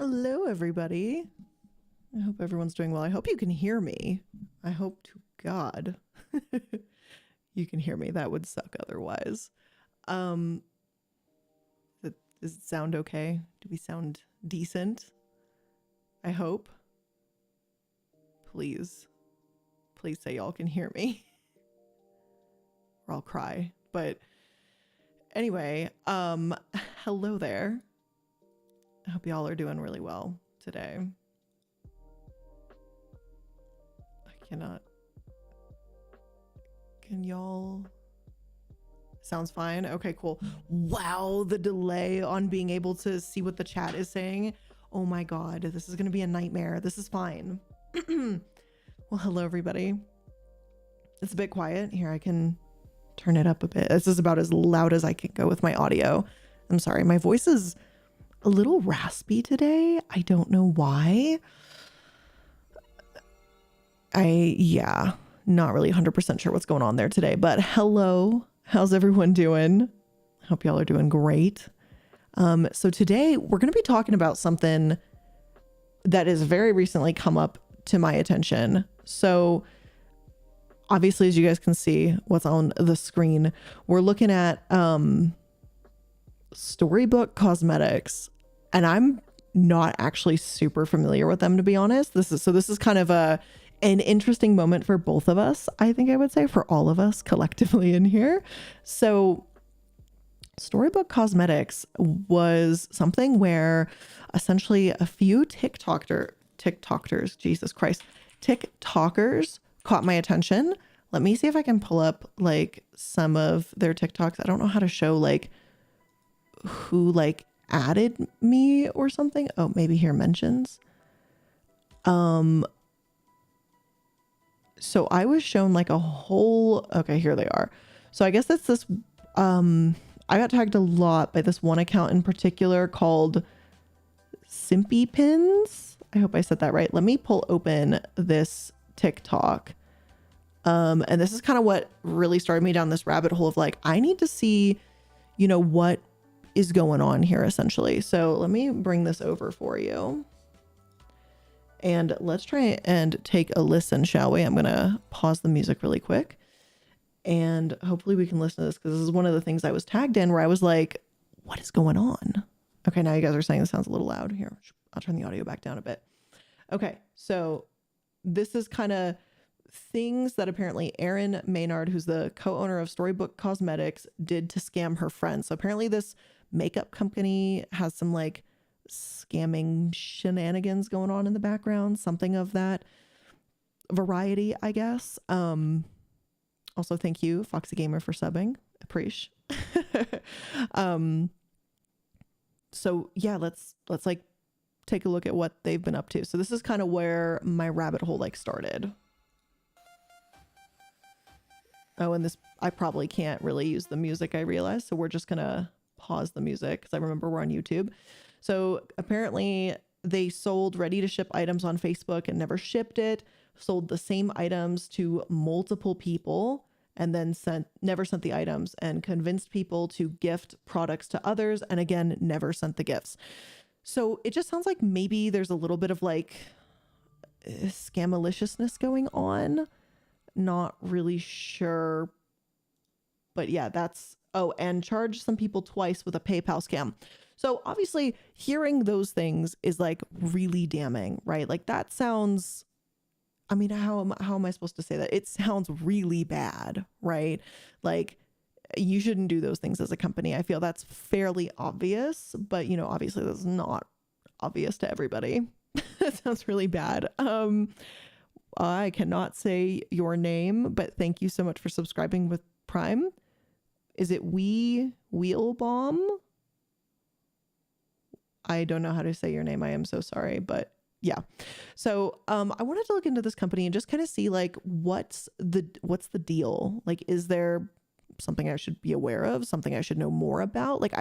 Hello, everybody. I hope everyone's doing well. I hope you can hear me. I hope to God you can hear me. That would suck otherwise. Um, does it sound okay? Do we sound decent? I hope. Please say y'all can hear me or I'll cry. But anyway, hello there. I hope y'all are doing really well today. I cannot. Can y'all? Sounds fine. Okay, cool. Wow, the delay on being able to see what the chat is saying. Oh my God, this is going to be a nightmare. This is fine. Well, hello, everybody. It's a bit quiet. Here, I can turn it up a bit. This is about as loud as I can go with my audio. I'm sorry. My voice is a little raspy today. I don't know why. Not really 100% sure what's going on there today, but hello. How's everyone doing? I hope y'all are doing great. So today we're going to be talking about something that has very recently come up to my attention. So obviously, as you guys can see what's on the screen, we're looking at Storybook Cosmetics, and I'm not actually super familiar with them, to be honest. This is kind of an interesting moment for both of us. I think I would say for all of us collectively in here. So Storybook Cosmetics was something where essentially a few TikTokers, Jesus Christ, TikTokers caught my attention. Let me see if I can pull up like some of their TikToks. I don't know how to show like who like added me or something. Oh, maybe here mentions. So I was shown like a whole, okay, here they are. So I guess that's this, I got tagged a lot by this one account in particular called Simpy Pins. I hope I said that right. Let me pull open this TikTok. And this is kind of what really started me down this rabbit hole of like, I need to see, what is going on here essentially. So let me bring this over for you. And let's try and take a listen, shall we? I'm going to pause the music really quick. And hopefully we can listen to this because this is one of the things I was tagged in where I was like, what is going on? Okay, now you guys are saying this sounds a little loud. Here, I'll turn the audio back down a bit. Okay, so this is kind of things that apparently Erin Maynard, who's the co-owner of Storybook Cosmetics, did to scam her friends. So apparently this makeup company has some like scamming shenanigans going on in the background, something of that variety, I guess. Also, thank you, Foxy Gamer, for subbing. Appreciate. So yeah, let's like take a look at what they've been up to. So this is kind of where my rabbit hole like started. Oh, and this, I probably can't really use the music, I realize. So we're just gonna pause the music because I remember we're on YouTube. So apparently they sold ready to ship items on Facebook and never shipped it, sold the same items to multiple people and then never sent the items, and convinced people to gift products to others and again, never sent the gifts. So it just sounds like maybe there's a little bit of like scam-maliciousness going on. Not really sure. But yeah, that's, and charge some people twice with a PayPal scam. So obviously hearing those things is like really damning, right? Like that sounds, I mean, how am I supposed to say that? It sounds really bad, right? Like you shouldn't do those things as a company. I feel that's fairly obvious, but obviously that's not obvious to everybody. That sounds really bad. I cannot say your name, but thank you so much for subscribing with Prime. Is it Wheelbomb? I don't know how to say your name. I am so sorry, but yeah. So I wanted to look into this company and just kind of see like what's the deal? Like, is there something I should be aware of? Something I should know more about? Like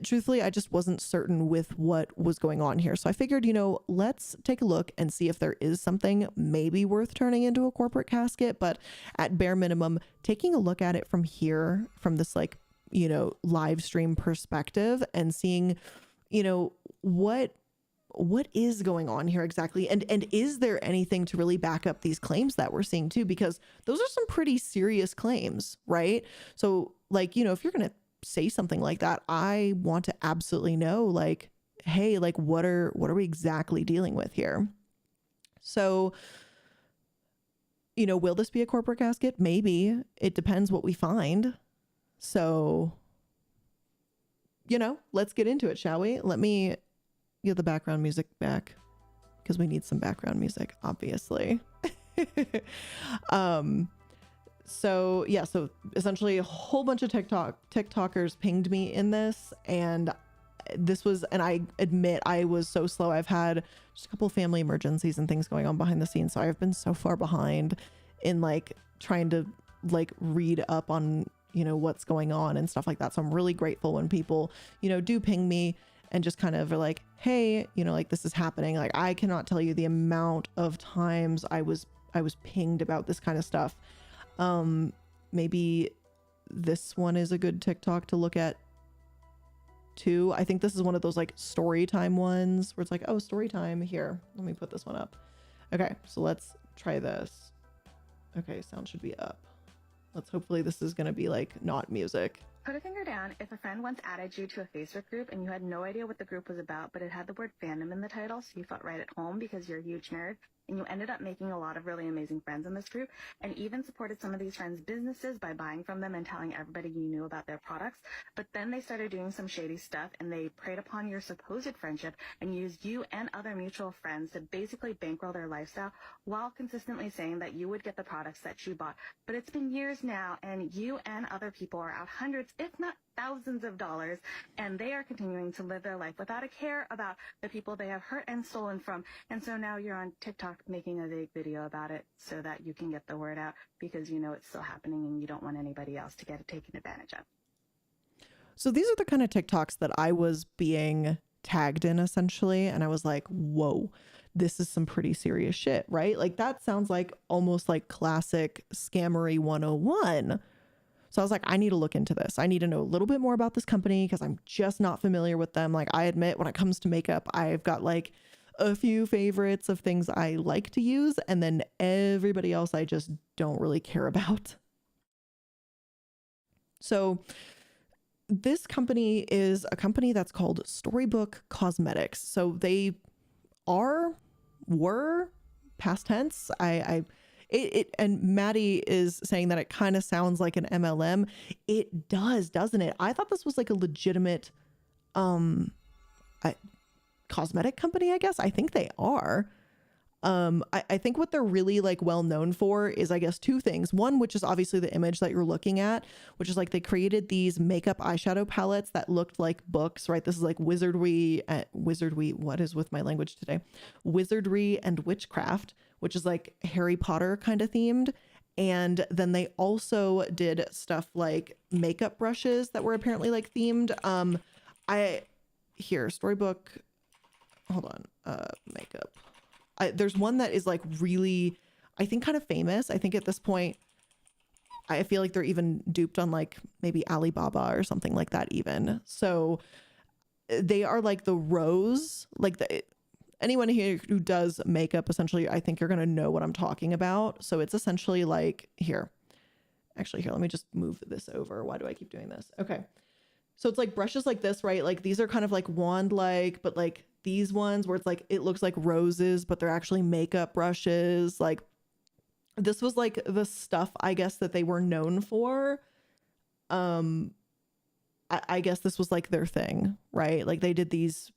truthfully, I just wasn't certain with what was going on here. So I figured, let's take a look and see if there is something maybe worth turning into a corporate casket, but at bare minimum, taking a look at it from here, from this like, live stream perspective and seeing, what what is going on here exactly? And is there anything to really back up these claims that we're seeing too? Because those are some pretty serious claims, right? So like, you know, if you're going to say something like that, I want to absolutely know, like, hey, like what are we exactly dealing with here? So, you know, will this be a corporate casket? Maybe. It depends what we find. So, you know, let's get into it, shall we? Let me get the background music back because we need some background music, obviously. So yeah, so essentially a whole bunch of TikTokers pinged me in this, and I admit I was so slow. I've had just a couple family emergencies and things going on behind the scenes, so I've been so far behind in like trying to like read up on, you know, what's going on and stuff like that. So I'm really grateful when people, you know, do ping me and just kind of are like, hey, you know, like this is happening. Like I cannot tell you the amount of times I was pinged about this kind of stuff. Maybe this one is a good TikTok to look at too. I think this is one of those like story time ones where it's like, oh, story time here. Let me put this one up. Okay, so let's try this. Okay, sound should be up. Hopefully this is going to be like not music. Put a finger down if a friend once added you to a Facebook group and you had no idea what the group was about, but it had the word fandom in the title, so you felt right at home because you're a huge nerd, and you ended up making a lot of really amazing friends in this group, and even supported some of these friends' businesses by buying from them and telling everybody you knew about their products. But then they started doing some shady stuff, and they preyed upon your supposed friendship and used you and other mutual friends to basically bankroll their lifestyle while consistently saying that you would get the products that you bought. But it's been years now, and you and other people are out hundreds, if not thousands of dollars, and they are continuing to live their life without a care about the people they have hurt and stolen from. And so now you're on TikTok making a big video about it so that you can get the word out, because you know it's still happening and you don't want anybody else to get it taken advantage of. So these are the kind of TikToks that I was being tagged in essentially, and I was like, whoa, this is some pretty serious shit, right? Like that sounds like almost like classic scammery 101. So I was like, I need to look into this. I need to know a little bit more about this company because I'm just not familiar with them. Like I admit, when it comes to makeup, I've got like a few favorites of things I like to use, and then everybody else I just don't really care about. So this company is a company that's called Storybook Cosmetics. So they were past tense. And Maddie is saying that it kind of sounds like an MLM. It does, doesn't it? I thought this was like a legitimate cosmetic company, I guess. I think they are. I think what they're really like well known for is, I guess, two things. One, which is obviously the image that you're looking at, which is like they created these makeup eyeshadow palettes that looked like books, right? This is like wizardry, what is with my language today? Wizardry and witchcraft, which is like Harry Potter kind of themed. And then they also did stuff like makeup brushes that were apparently like themed. Storybook, hold on, makeup. There's one that is like really, I think, kind of famous. I think at this point, I feel like they're even duped on like maybe Alibaba or something like that even. So they are like the rose, like anyone here who does makeup, essentially, I think you're going to know what I'm talking about. So it's essentially like here, let me just move this over. Why do I keep doing this? Okay. So it's like brushes like this, right? Like these are kind of like wand-like, but like these ones where it's like, it looks like roses, but they're actually makeup brushes. Like this was like the stuff, I guess, that they were known for. I guess this was like their thing, right? Like they did these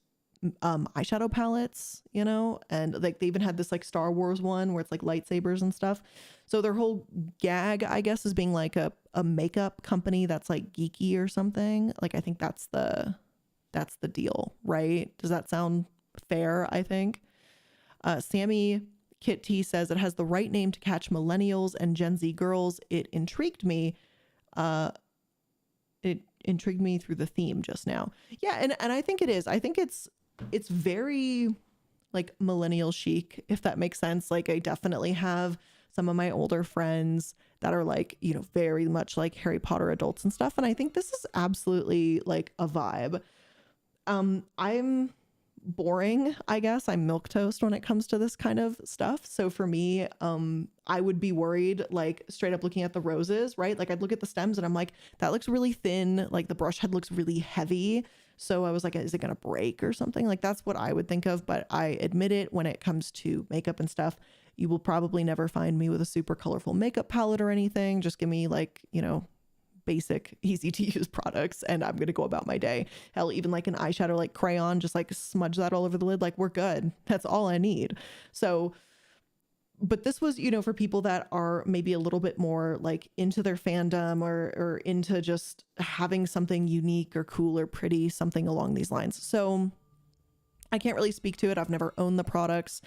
eyeshadow palettes, you know, and like they even had this like Star Wars one where it's like lightsabers and stuff. So their whole gag, I guess, is being like a makeup company that's like geeky or something. Like I think that's the deal, right? Does that sound fair? I think Sammy Kit T says it has the right name to catch millennials and Gen Z girls. It intrigued me. It intrigued me through the theme just now. Yeah, and I think it is. I think it's very like millennial chic, if that makes sense. Like I definitely have some of my older friends that are like, you know, very much like Harry Potter adults and stuff. And I think this is absolutely like a vibe. I'm boring, I guess. I'm milquetoast when it comes to this kind of stuff. So for me, I would be worried, like straight up looking at the roses, right? Like I'd look at the stems and I'm like, that looks really thin. Like the brush head looks really heavy. So I was like, is it going to break or something? Like that's what I would think of. But I admit it, when it comes to makeup and stuff, you will probably never find me with a super colorful makeup palette or anything. Just give me like, basic, easy to use products, and I'm going to go about my day. Hell, even like an eyeshadow, like crayon, just like smudge that all over the lid. Like we're good. That's all I need. So, but this was, for people that are maybe a little bit more like into their fandom or into just having something unique or cool or pretty, something along these lines. So I can't really speak to it. I've never owned the products.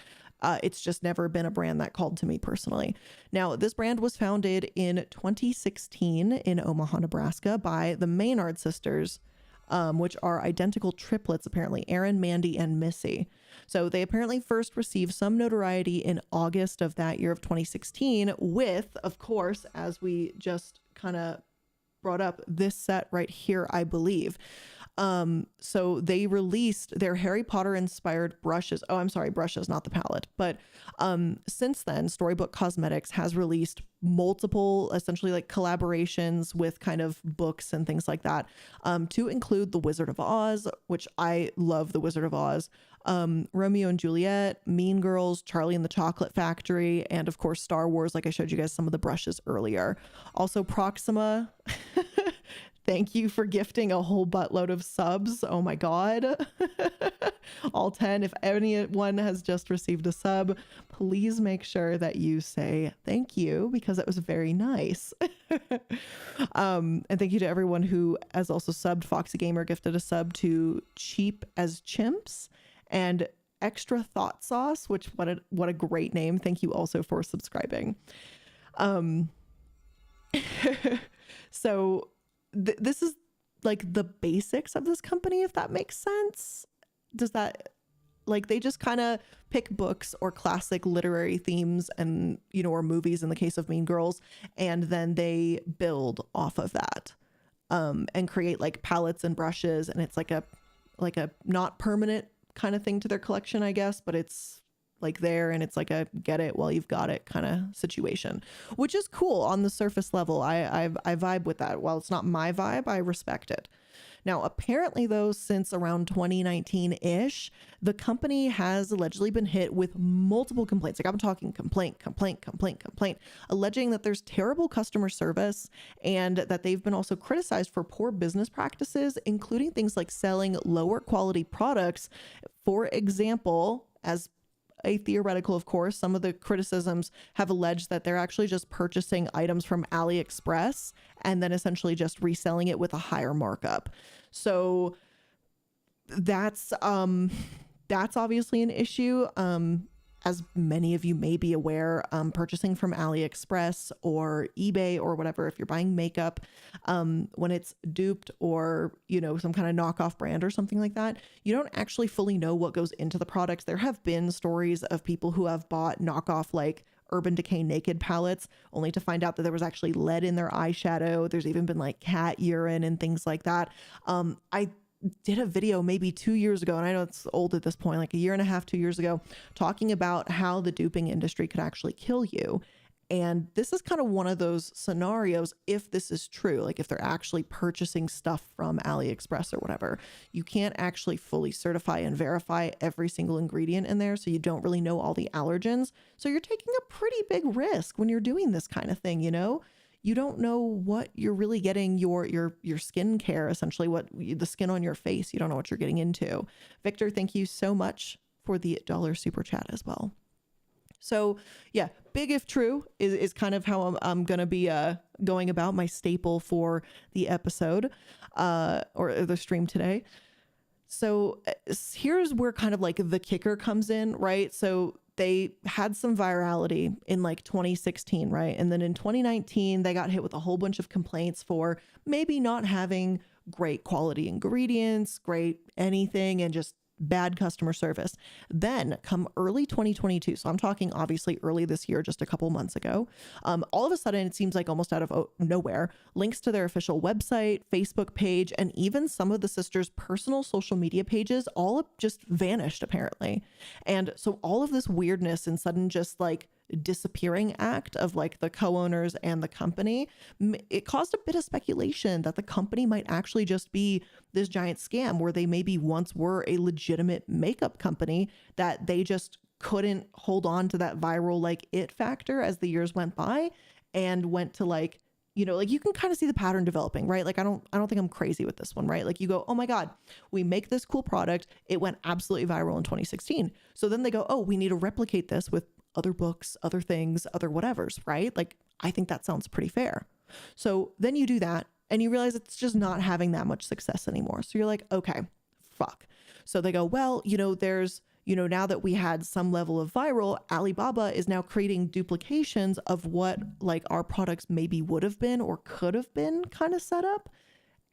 It's just never been a brand that called to me personally. Now, this brand was founded in 2016 in Omaha, Nebraska by the Maynard sisters, which are identical triplets, apparently, Erin, Mandy, and Missy. So they apparently first received some notoriety in August of that year of 2016 with, of course, as we just kind of brought up, this set right here, I believe. So they released their Harry Potter inspired brushes. Oh, I'm sorry, brushes, not the palette. But since then, Storybook Cosmetics has released multiple, essentially like collaborations with kind of books and things like that, to include The Wizard of Oz, which I love The Wizard of Oz, Romeo and Juliet, Mean Girls, Charlie and the Chocolate Factory, and of course Star Wars, like I showed you guys some of the brushes earlier. Also Proxima. Thank you for gifting a whole buttload of subs. Oh my God. All 10. If anyone has just received a sub, please make sure that you say thank you, because it was very nice. And thank you to everyone who has also subbed. Foxy Gamer gifted a sub to Cheap as Chimps and Extra Thought Sauce, which what a great name. Thank you also for subscribing. So this is like the basics of this company, if that makes sense. Does that, like, they just kind of pick books or classic literary themes and, or movies in the case of Mean Girls, and then they build off of that, and create like palettes and brushes. And it's like a not permanent kind of thing to their collection, I guess, but it's like there, and it's like a get it while you've got it kind of situation, which is cool on the surface level. I vibe with that. While it's not my vibe, I respect it. Now, apparently though, since around 2019-ish, the company has allegedly been hit with multiple complaints. Like I'm talking complaint, alleging that there's terrible customer service and that they've been also criticized for poor business practices, including things like selling lower quality products. For example, as a theoretical, of course, some of the criticisms have alleged that they're actually just purchasing items from AliExpress and then essentially just reselling it with a higher markup. So that's obviously an issue. As many of you may be aware, purchasing from AliExpress or eBay or whatever, if you're buying makeup, when it's duped or, some kind of knockoff brand or something like that, you don't actually fully know what goes into the products. There have been stories of people who have bought knockoff like Urban Decay Naked palettes only to find out that there was actually lead in their eyeshadow. There's even been like cat urine and things like that. I did a video maybe 2 years ago, and I know it's old at this point, like a year and a half, 2 years ago, talking about how the duping industry could actually kill you. And this is kind of one of those scenarios, if this is true, like if they're actually purchasing stuff from AliExpress or whatever, you can't actually fully certify and verify every single ingredient in there. So you don't really know all the allergens. So you're taking a pretty big risk when you're doing this kind of thing, You don't know what you're really getting, your skincare, essentially, what the skin on your face. You don't know what you're getting into. Victor, thank you so much for the $1 super chat as well. So yeah, big if true is kind of how I'm going to be going about my staple for the episode or the stream today. So here's where kind of like the kicker comes in, right? So they had some virality in like 2016, right? And then in 2019, they got hit with a whole bunch of complaints for maybe not having great quality ingredients, great anything, and just bad customer service. Then come early 2022. So I'm talking obviously early this year, just a couple months ago. All of a sudden, it seems like almost out of nowhere, links to their official website, Facebook page, and even some of the sisters' personal social media pages all just vanished apparently. And so all of this weirdness and sudden just like disappearing act of like the co-owners and the company, it caused a bit of speculation that the company might actually just be this giant scam where they maybe once were a legitimate makeup company that they just couldn't hold on to that viral like it factor as the years went by and went to like, you know, like you can kind of see the pattern developing, right? Like I don't think I'm crazy with this one, right? Like you go, oh my God, we make this cool product. It went absolutely viral in 2016. So then they go, oh, we need to replicate this with other books, other things, other whatevers, right? Like, I think that sounds pretty fair. So then you do that and you realize it's just not having that much success anymore. So you're like, okay, fuck. So they go, well, you know, there's, you know, now that we had some level of viral, Alibaba is now creating duplications of what like our products maybe would have been or could have been kind of set up.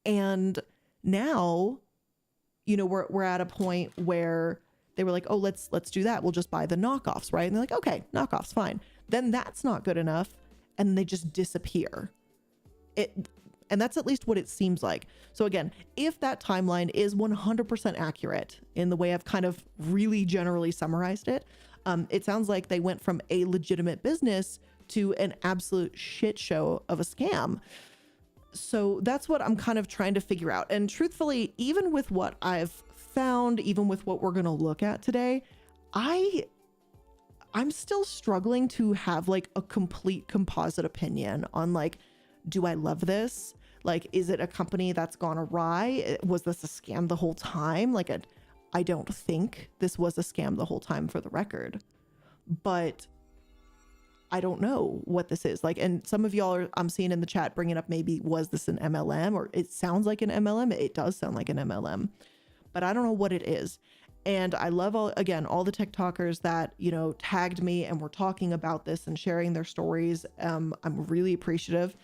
And now, you know, we're at a point where they were like, oh, let's do that. We'll just buy the knockoffs, right? And they're like, okay, knockoffs, fine. Then that's not good enough. And they just disappear. And that's at least what it seems like. So again, if that timeline is 100% accurate in the way I've kind of really generally summarized it, it sounds like they went from a legitimate business to an absolute shit show of a scam. So that's what I'm kind of trying to figure out. And truthfully, even with what I've found, even with what we're going to look at today, I'm still struggling to have like a complete composite opinion on like, do I love this? Like, is it a company that's gone awry? Was this a scam the whole time? Like, I don't think this was a scam the whole time for the record, but I don't know what this is like. And some of y'all I'm seeing in the chat bringing up maybe, was this an MLM? Or it sounds like an MLM. It does sound like an MLM, but I don't know what it is. And I love all the TikTokers that, you know, tagged me and were talking about this and sharing their stories. I'm really appreciative,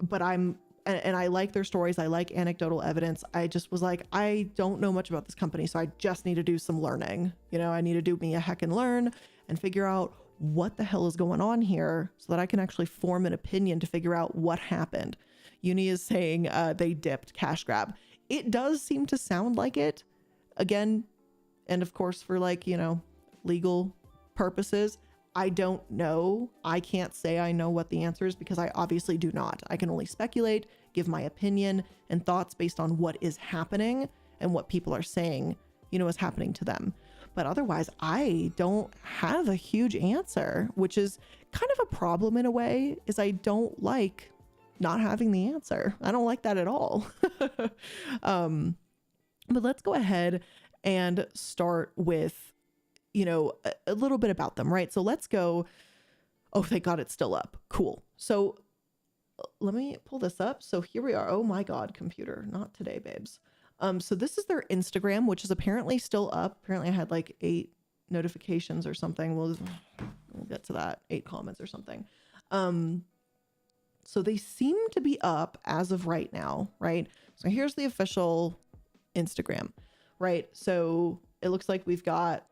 but I like their stories. I like anecdotal evidence. I just was like, I don't know much about this company, so I just need to do some learning. You know, I need to do me a heck and learn and figure out what the hell is going on here so that I can actually form an opinion to figure out what happened. Uni is saying they dipped, cash grab. It does seem to sound like it. Again, and of course, for like, you know, legal purposes, I don't know. I can't say I know what the answer is because I obviously do not. I can only speculate, give my opinion and thoughts based on what is happening and what people are saying, you know, is happening to them. But otherwise, I don't have a huge answer, which is kind of a problem in a way, is I don't like not having the answer. I don't like that at all. But let's go ahead and start with, you know, a little bit about them, right? So let's go. Oh, thank God it's still up. Cool. So let me pull this up. So here we are. Oh my God, computer, not today, babes. So this is their Instagram, which is apparently still up. Apparently I had like 8 notifications or something. We'll get to that. 8 comments or something. So they seem to be up as of right now, right? So here's the official Instagram, right? So it looks like we've got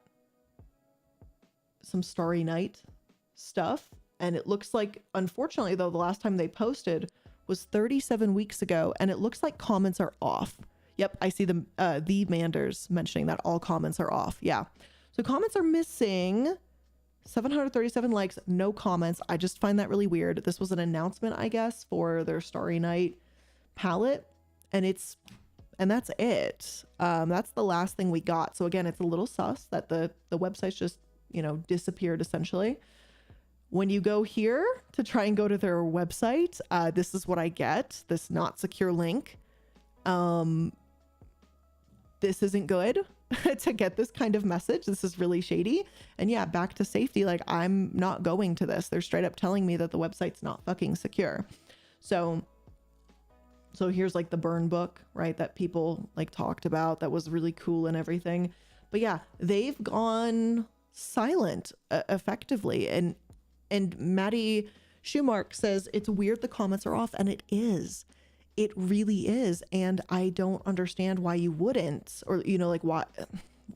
some Starry Night stuff. And it looks like, unfortunately though, the last time they posted was 37 weeks ago. And it looks like comments are off. Yep, I see the Manders mentioning that all comments are off. Yeah. So comments are missing. 737 likes, no comments. I just find that really weird. This was an announcement, I guess, for their Starry Night palette. And that's it. That's the last thing we got. So again, it's a little sus that the website's just, you know, disappeared essentially. When you go here to try and go to their website, this is what I get. This not secure link. This isn't good to get this kind of message. This is really shady. And yeah, back to safety. Like, I'm not going to this. They're straight up telling me that the website's not fucking secure. So here's like the burn book, right? That people like talked about that was really cool and everything. But yeah, they've gone silent effectively. And Maddie Schumark says it's weird the comments are off, and it is. It really is. And I don't understand why you wouldn't, or, you know, like, why.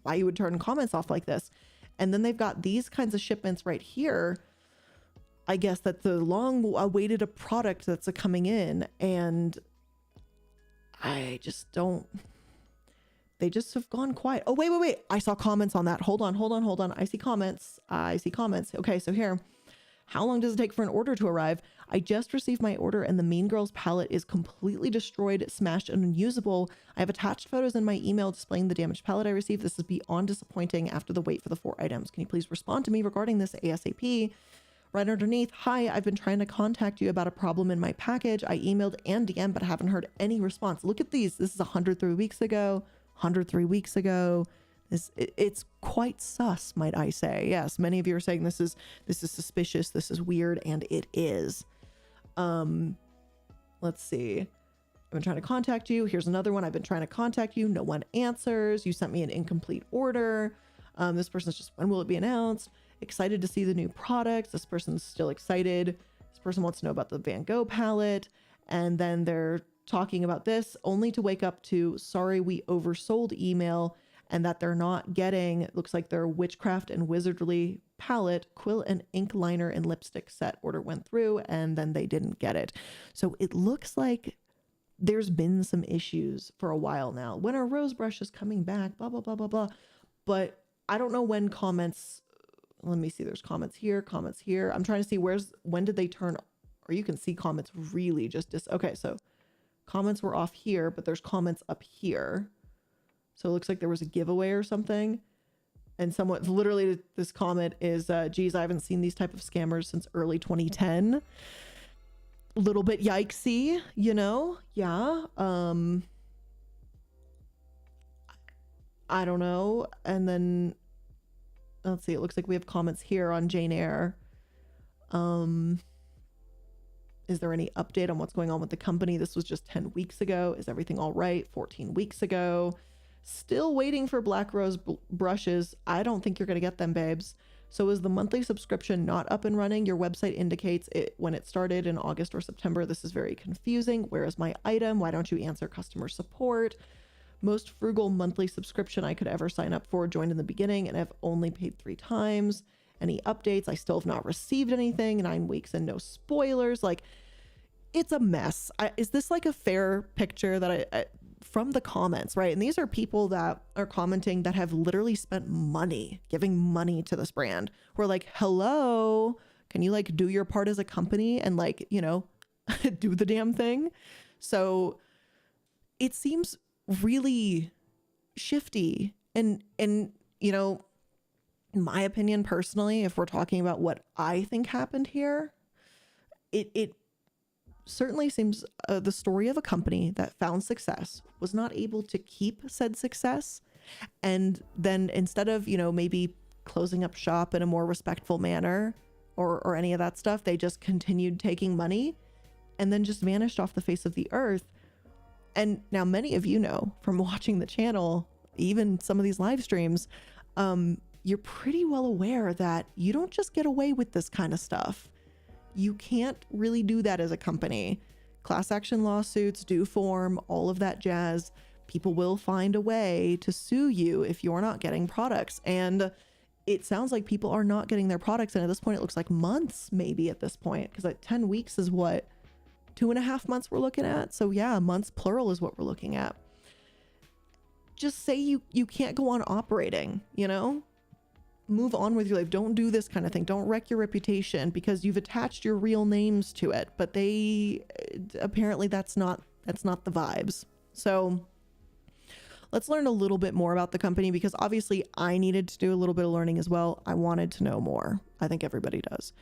why you would turn comments off like this. And then they've got these kinds of shipments right here. I guess that's the long awaited a product that's coming in, and I just don't, they just have gone quiet. Oh, wait. I saw comments on that. Hold on. I see comments. Okay, so here, how long does it take for an order to arrive? I just received my order and the Mean Girls palette is completely destroyed, smashed, and unusable. I have attached photos in my email displaying the damaged palette I received. This is beyond disappointing after the wait for the 4 items. Can you please respond to me regarding this ASAP? Right underneath, hi, I've been trying to contact you about a problem in my package. I emailed and DM, but haven't heard any response. Look at these. This is 103 weeks ago, 103 weeks ago. It's quite sus, might I say. Yes, many of you are saying this is suspicious, this is weird, and it is. Let's see. I've been trying to contact you. Here's another one. I've been trying to contact you. No one answers. You sent me an incomplete order. This person's just, when will it be announced? Excited to see the new products. This person's still excited. This person wants to know about the Van Gogh palette. And then they're talking about this only to wake up to, sorry, we oversold email, and that they're not getting, it looks like their Witchcraft and Wizardly palette, quill and ink liner and lipstick set order went through, and then they didn't get it. So it looks like there's been some issues for a while now. When our rose brush is coming back, blah, blah, blah, blah, blah. But I don't know when comments, let me see, there's comments here. I'm trying to see when did they turn, or you can see comments really just, okay, so comments were off here, but there's comments up here. So it looks like there was a giveaway or something. And someone, literally this comment is, geez, I haven't seen these type of scammers since early 2010. Little bit yikesy, you know? Yeah. I don't know. And then let's see, it looks like we have comments here on Jane Eyre. Is there any update on what's going on with the company? This was just 10 weeks ago. Is everything all right? 14 weeks ago. Still waiting for Black Rose brushes. I don't think you're going to get them, babes. So is the monthly subscription not up and running? Your website indicates it when it started in August or September. This is very confusing. Where is my item? Why don't you answer customer support? Most frugal monthly subscription I could ever sign up for. Joined in the beginning and I've only paid 3 times. Any updates? I still have not received anything. 9 weeks and no spoilers. Like, it's a mess. Is this like a fair picture that I from the comments, right? And these are people that are commenting that have literally spent money, giving money to this brand. We're like, hello, can you like do your part as a company and like, you know, do the damn thing? So it seems really shifty. And, you know, in my opinion, personally, if we're talking about what I think happened here, it certainly seems the story of a company that found success, was not able to keep said success. And then instead of, you know, maybe closing up shop in a more respectful manner or any of that stuff, they just continued taking money and then just vanished off the face of the earth. And now many of you know from watching the channel, even some of these live streams, you're pretty well aware that you don't just get away with this kind of stuff. You can't really do that as a company. Class action lawsuits do form, all of that jazz. People will find a way to sue you if you're not getting products. And it sounds like people are not getting their products. And at this point, it looks like months, maybe at this point, because like 10 weeks is what, 2.5 months we're looking at. So yeah, months plural is what we're looking at. Just say you can't go on operating, you know? Move on with your life. Don't do this kind of thing. Don't wreck your reputation because you've attached your real names to it. But they apparently that's not the vibes. So let's learn a little bit more about the company because obviously I needed to do a little bit of learning as well. I wanted to know more. I think everybody does.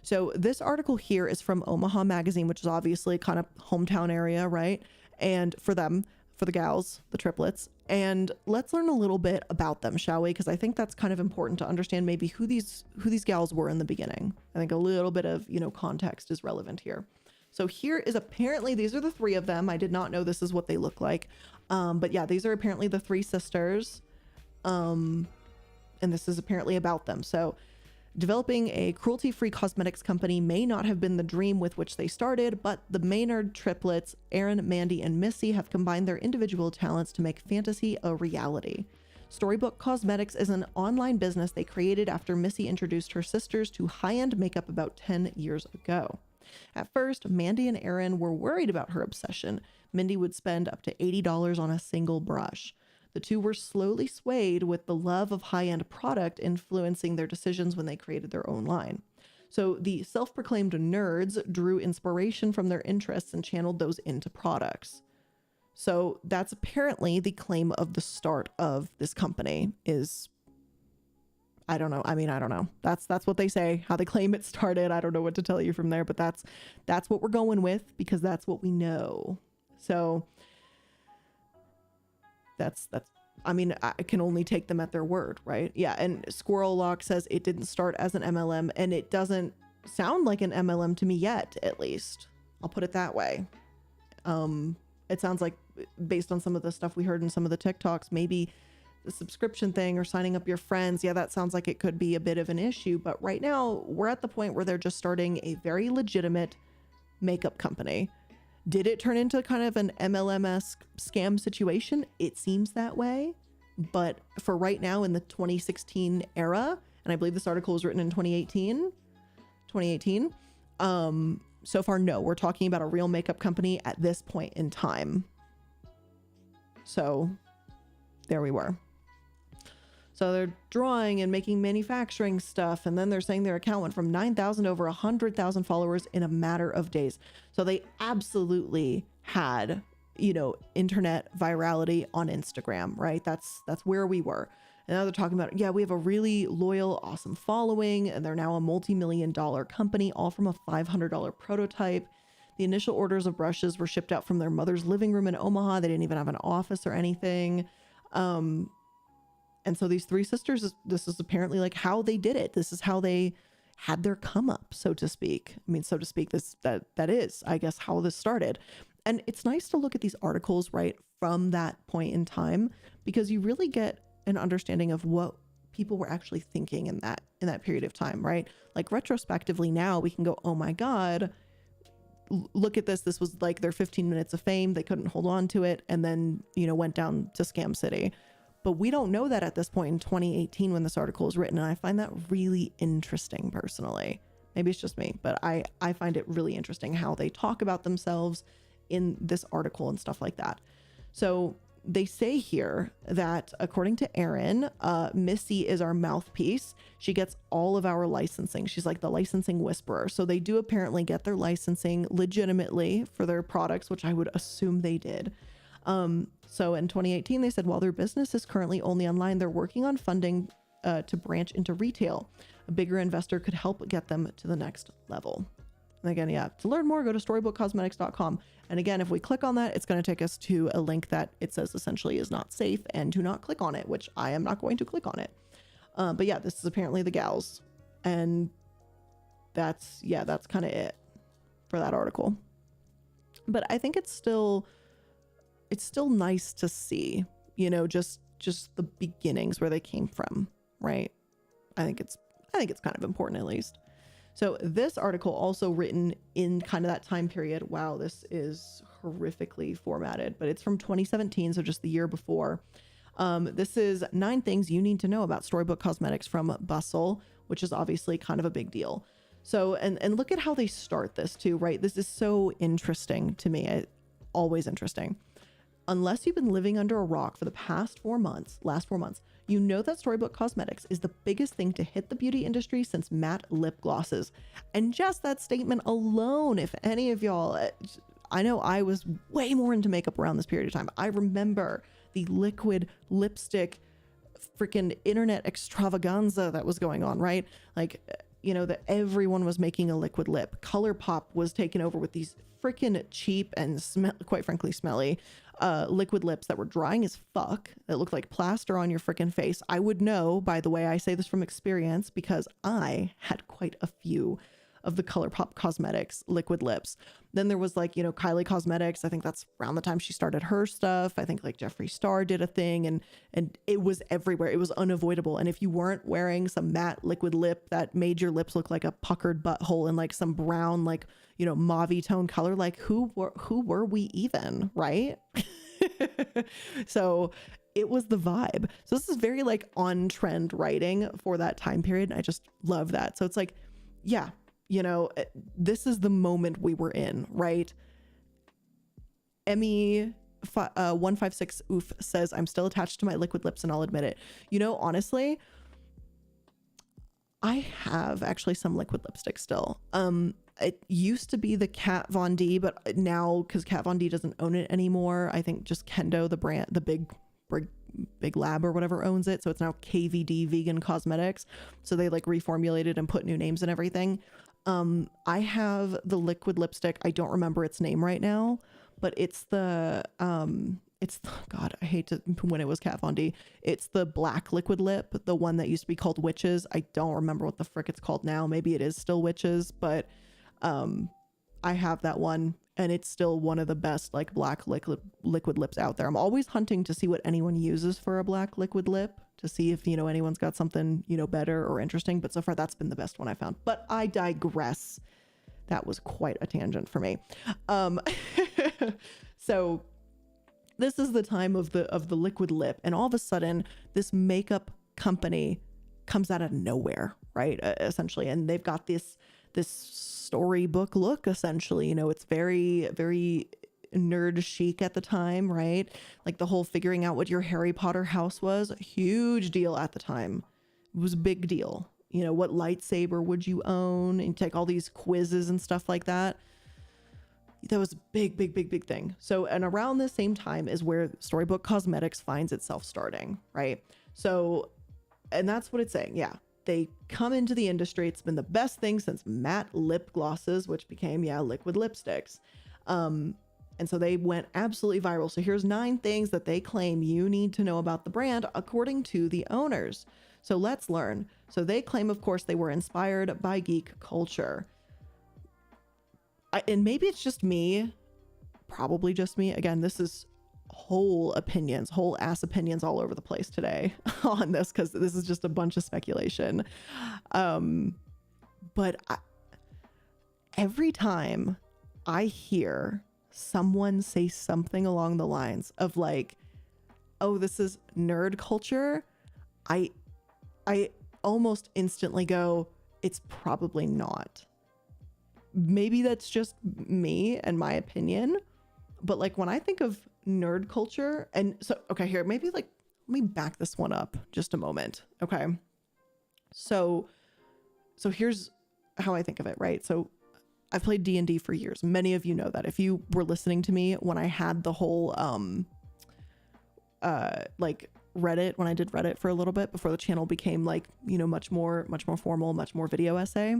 So this article here is from Omaha Magazine, which is obviously kind of hometown area, right? And for them, for the gals, the triplets. And let's learn a little bit about them, shall we? Because I think that's kind of important to understand maybe who these gals were in the beginning. I think a little bit of, you know, context is relevant here. So here is apparently, these are the 3 of them. I did not know this is what they look like. But yeah, these are apparently the 3 sisters. And this is apparently about them. So developing a cruelty-free cosmetics company may not have been the dream with which they started, but the Maynard triplets, Erin, Mandy, and Missy, have combined their individual talents to make fantasy a reality. Storybook Cosmetics is an online business they created after Missy introduced her sisters to high-end makeup about 10 years ago. At first, Mandy and Erin were worried about her obsession. Mindy would spend up to $80 on a single brush. The two were slowly swayed with the love of high-end product influencing their decisions when they created their own line. So the self-proclaimed nerds drew inspiration from their interests and channeled those into products. So that's apparently the claim of the start of this company is, I don't know. I mean, I don't know. That's what they say, how they claim it started. I don't know what to tell you from there, but that's what we're going with because that's what we know. So that's I mean, I can only take them at their word, right? Yeah. And Squirrel Lock says it didn't start as an MLM, and it doesn't sound like an MLM to me yet, at least. I'll put it that way. It sounds like, based on some of the stuff we heard in some of the TikToks, maybe the subscription thing or signing up your friends. Yeah, that sounds like it could be a bit of an issue. But right now, we're at the point where they're just starting a very legitimate makeup company. Did it turn into kind of an MLM-esque scam situation? It seems that way. But for right now in the 2016 era, and I believe this article was written in 2018, so far, no, we're talking about a real makeup company at this point in time. So there we were. So they're drawing and making manufacturing stuff. And then they're saying their account went from 9,000 to over 100,000 followers in a matter of days. So they absolutely had, internet virality on Instagram, right? That's where we were. And now they're talking about, yeah, we have a really loyal, awesome following. And they're now a multi-million-dollar company, all from a $500 prototype. The initial orders of brushes were shipped out from their mother's living room in Omaha. They didn't even have an office or anything. And so these three sisters, this is apparently like how they did it. This is how they had their come up, so to speak. I mean, so to speak, that is, I guess, how this started. And it's nice to look at these articles, right, from that point in time, because you really get an understanding of what people were actually thinking in that period of time, right? Like retrospectively now we can go, oh my God, look at this. This was like their 15 minutes of fame. They couldn't hold on to it. And then, went down to Scam City. But we don't know that at this point in 2018 when this article is written. And I find that really interesting personally. Maybe it's just me, but I find it really interesting how they talk about themselves in this article and stuff like that. So they say here that according to Erin, Missy is our mouthpiece. She gets all of our licensing. She's like the licensing whisperer. So they do apparently get their licensing legitimately for their products, which I would assume they did. So in 2018, they said, while their business is currently only online, they're working on funding to branch into retail. A bigger investor could help get them to the next level. And again, yeah, to learn more, go to storybookcosmetics.com. And again, if we click on that, it's going to take us to a link that it says essentially is not safe and do not click on it, which I am not going to click on it. But yeah, this is apparently the gals. And that's kind of it for that article. But I think it's still nice to see, just the beginnings where they came from, right? I think it's kind of important at least. So this article also written in kind of that time period. Wow, this is horrifically formatted, but it's from 2017. So just the year before. This is 9 things you need to know about Storybook Cosmetics from Bustle, which is obviously kind of a big deal. So, and look at how they start this too, right? This is so interesting to me. Always interesting. Unless you've been living under a rock for the last 4 months, you know that Storybook Cosmetics is the biggest thing to hit the beauty industry since matte lip glosses. And just that statement alone, if any of y'all, I know I was way more into makeup around this period of time. I remember the liquid lipstick freaking internet extravaganza that was going on, right? Like, that everyone was making a liquid lip. ColourPop was taken over with these freaking cheap and quite frankly smelly liquid lips that were drying as fuck, that looked like plaster on your freaking face. I would know, by the way, I say this from experience because I had quite a few of the ColourPop Cosmetics liquid lips. Then there was like, Kylie Cosmetics. I think that's around the time she started her stuff. I think like Jeffree Star did a thing and it was everywhere. It was unavoidable. And if you weren't wearing some matte liquid lip that made your lips look like a puckered butthole and like some brown, like, mauve tone color, like who were we even, right? So it was the vibe. So this is very like on trend writing for that time period. And I just love that. So it's like, yeah, you know, this is the moment we were in, right? Emmy 156 oof says, I'm still attached to my liquid lips and I'll admit it. You know, honestly, I have actually some liquid lipstick still. It used to be the Kat Von D, but now because Kat Von D doesn't own it anymore, I think just Kendo, the brand, the big lab or whatever owns it. So it's now KVD Vegan Cosmetics. So they like reformulated and put new names and everything. I have the liquid lipstick. I don't remember its name right now, but it's the God, I hate to when it was Kat Von D. It's the black liquid lip, the one that used to be called Witches. I don't remember what the frick it's called now. Maybe it is still Witches, but I have that one and it's still one of the best like black liquid lips out there. I'm always hunting to see what anyone uses for a black liquid lip to see if, you know, anyone's got something, you know, better or interesting. But so far that's been the best one I found. But I digress. That was quite a tangent for me. So this is the time of the liquid lip, and all of a sudden this makeup company comes out of nowhere, right? Essentially, and they've got this storybook look. Essentially, you know, it's very, very nerd chic at the time, right? Like the whole figuring out what your Harry Potter house was, a huge deal at the time. It was a big deal. You know, what lightsaber would you own, and take all these quizzes and stuff like that. That was a big thing. So, and around the same time is where Storybook Cosmetics finds itself starting, right? So, and that's what it's saying. Yeah. They come into the industry. It's been the best thing since matte lip glosses, which became, liquid lipsticks. And so they went absolutely viral. So here's 9 things that they claim you need to know about the brand according to the owners. So let's learn. So they claim, of course, they were inspired by geek culture. And maybe it's just me, probably just me. Again, this is whole ass opinions all over the place today on this, because this is just a bunch of speculation. But every time I hear someone say something along the lines of like, oh, this is nerd culture, I almost instantly go, it's probably not. Maybe that's just me and my opinion, but like when I think of nerd culture, and so, okay, here, maybe like, let me back this one up just a moment. Okay. So here's how I think of it, right? So I've played D&D for years. Many of you know that. If you were listening to me when I had the whole, like Reddit, when I did Reddit for a little bit before the channel became like, you know, much more formal, much more video essay,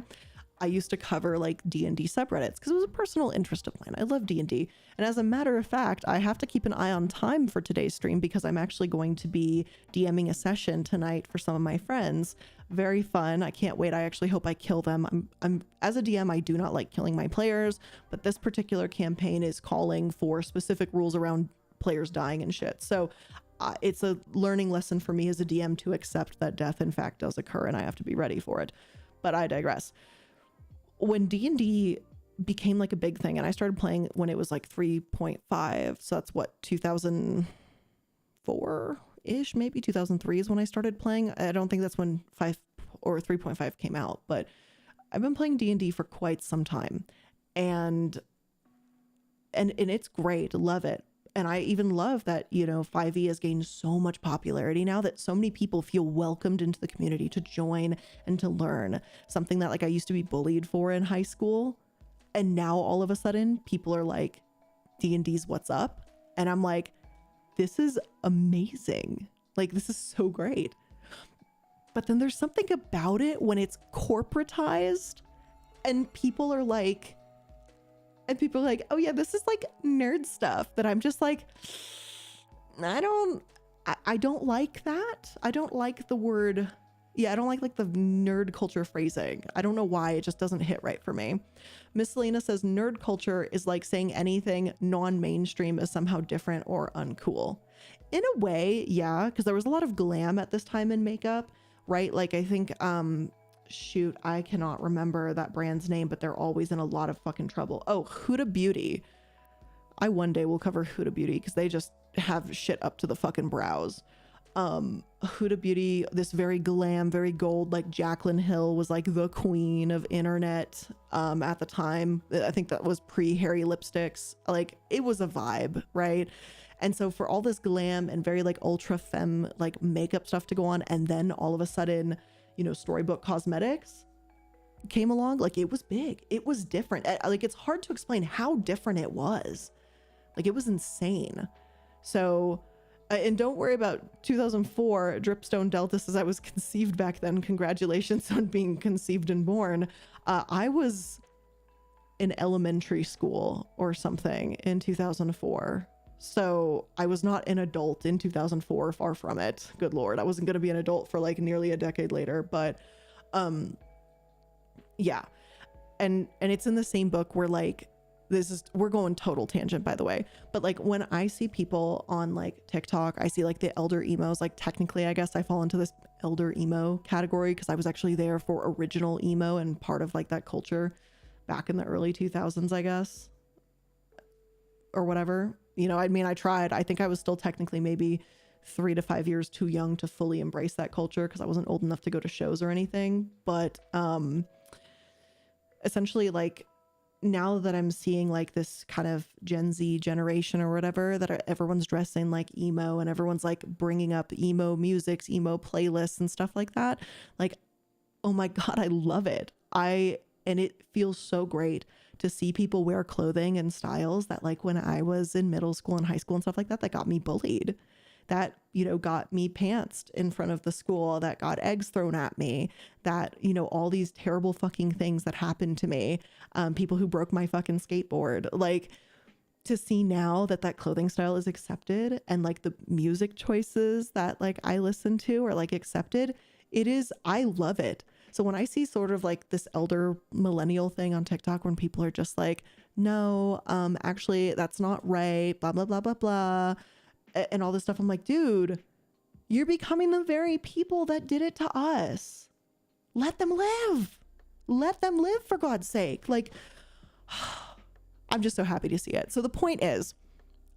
I used to cover like D&D subreddits because it was a personal interest of mine. I love D&D. And as a matter of fact, I have to keep an eye on time for today's stream because I'm actually going to be DMing a session tonight for some of my friends. Very fun. I can't wait. I actually hope I kill them. I'm as a DM, I do not like killing my players, but this particular campaign is calling for specific rules around players dying and shit. So it's a learning lesson for me as a DM to accept that death in fact does occur and I have to be ready for it. But I digress. When D&D became like a big thing, and I started playing when it was like 3.5, so that's what, 2004-ish, maybe 2003 is when I started playing. I don't think that's when 5 or 3.5 came out, but I've been playing D&D for quite some time, and it's great. Love it. And I even love that, you know, 5e has gained so much popularity now that so many people feel welcomed into the community to join and to learn something that like I used to be bullied for in high school. And now all of a sudden people are like, D&D's what's up? And I'm like, this is amazing. Like, this is so great. But then there's something about it when it's corporatized and people are like, oh yeah, this is like nerd stuff, that I'm just like, I don't like that. I don't like the word. Yeah, I don't like the nerd culture phrasing. I don't know why, it just doesn't hit right for me. Miss Selena says nerd culture is like saying anything non-mainstream is somehow different or uncool. In a way, yeah, because there was a lot of glam at this time in makeup, right? Like I think, shoot, I cannot remember that brand's name, but they're always in a lot of fucking trouble. Oh, Huda Beauty. I one day will cover Huda Beauty because they just have shit up to the fucking brows. Huda Beauty, this very glam, very gold, like Jaclyn Hill was like the queen of internet at the time. I think that was pre-hairy lipsticks. Like it was a vibe, right? And so for all this glam and very like ultra femme like makeup stuff to go on, and then all of a sudden, you know, Storybook Cosmetics came along, like it was big, it was different. Like it's hard to explain how different it was. Like it was insane. So and don't worry about 2004 Dripstone Delta says I was conceived back then. Congratulations on being conceived and born. I was in elementary school or something in 2004. So I was not an adult in 2004, far from it. Good Lord. I wasn't going to be an adult for like nearly a decade later, but yeah. And it's in the same book where like, we're going total tangent by the way, but like when I see people on like TikTok, I see like the elder emos, like technically I guess I fall into this elder emo category because I was actually there for original emo and part of like that culture back in the early 2000s, I guess, or whatever. You know, I mean, I tried. I think I was still technically maybe 3 to 5 years too young to fully embrace that culture because I wasn't old enough to go to shows or anything. But essentially, like now that I'm seeing like this kind of Gen Z generation or whatever, that everyone's dressing like emo and everyone's like bringing up emo musics, emo playlists and stuff like that. Like, oh my God, I love it. And it feels so great to see people wear clothing and styles that like when I was in middle school and high school and stuff like that, that got me bullied, that, you know, got me pantsed in front of the school, that got eggs thrown at me, that, you know, all these terrible fucking things that happened to me, people who broke my fucking skateboard, like to see now that that clothing style is accepted and like the music choices that like I listen to are like accepted. I love it. So when I see sort of like this elder millennial thing on TikTok, when people are just like, no, actually that's not right, blah, blah, blah, blah, blah, and all this stuff, I'm like, dude, you're becoming the very people that did it to us. Let them live. Let them live, for God's sake. Like, I'm just so happy to see it. So the point is,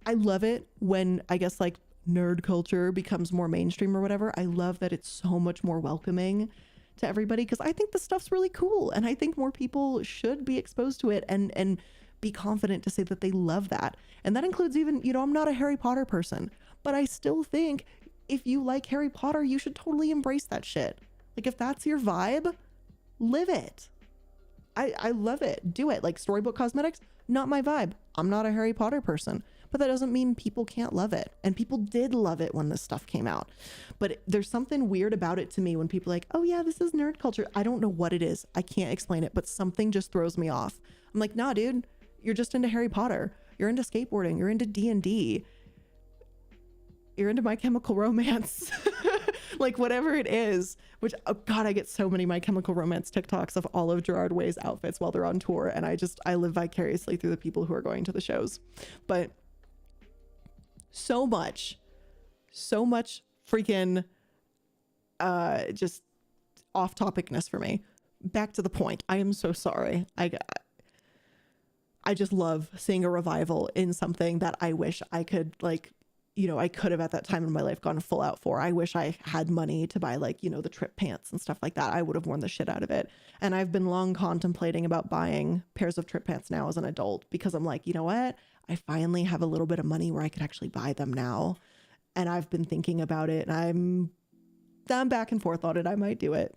I love it when I guess like nerd culture becomes more mainstream or whatever. I love that it's so much more welcoming to everybody because I think the stuff's really cool and I think more people should be exposed to it and be confident to say that they love that. And that includes even, you know, I'm not a Harry Potter person, but I still think if you like Harry Potter, you should totally embrace that shit. Like if that's your vibe, live it. I love it. Do it. Like Storybook Cosmetics, not my vibe. I'm not a Harry Potter person, but that doesn't mean people can't love it. And people did love it when this stuff came out. But there's something weird about it to me when people are like, oh yeah, this is nerd culture. I don't know what it is. I can't explain it, but something just throws me off. I'm like, nah, dude, you're just into Harry Potter. You're into skateboarding. You're into D&D. You're into My Chemical Romance. Like whatever it is, which, oh God, I get so many My Chemical Romance TikToks of all of Gerard Way's outfits while they're on tour. And I live vicariously through the people who are going to the shows. But so much freaking just off topicness for me. Back to the point. I am so sorry. I just love seeing a revival in something that I wish I could like, you know, I could have at that time in my life gone full out for. I wish I had money to buy like, you know, the trip pants and stuff like that. I would have worn the shit out of it. And I've been long contemplating about buying pairs of trip pants now as an adult because I'm like, you know what? I finally have a little bit of money where I could actually buy them now. And I've been thinking about it and I'm back and forth on it. I might do it.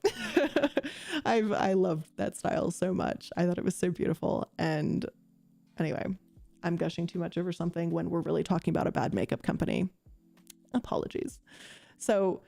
I loved that style so much. I thought it was so beautiful. And anyway, I'm gushing too much over something when we're really talking about a bad makeup company. Apologies. So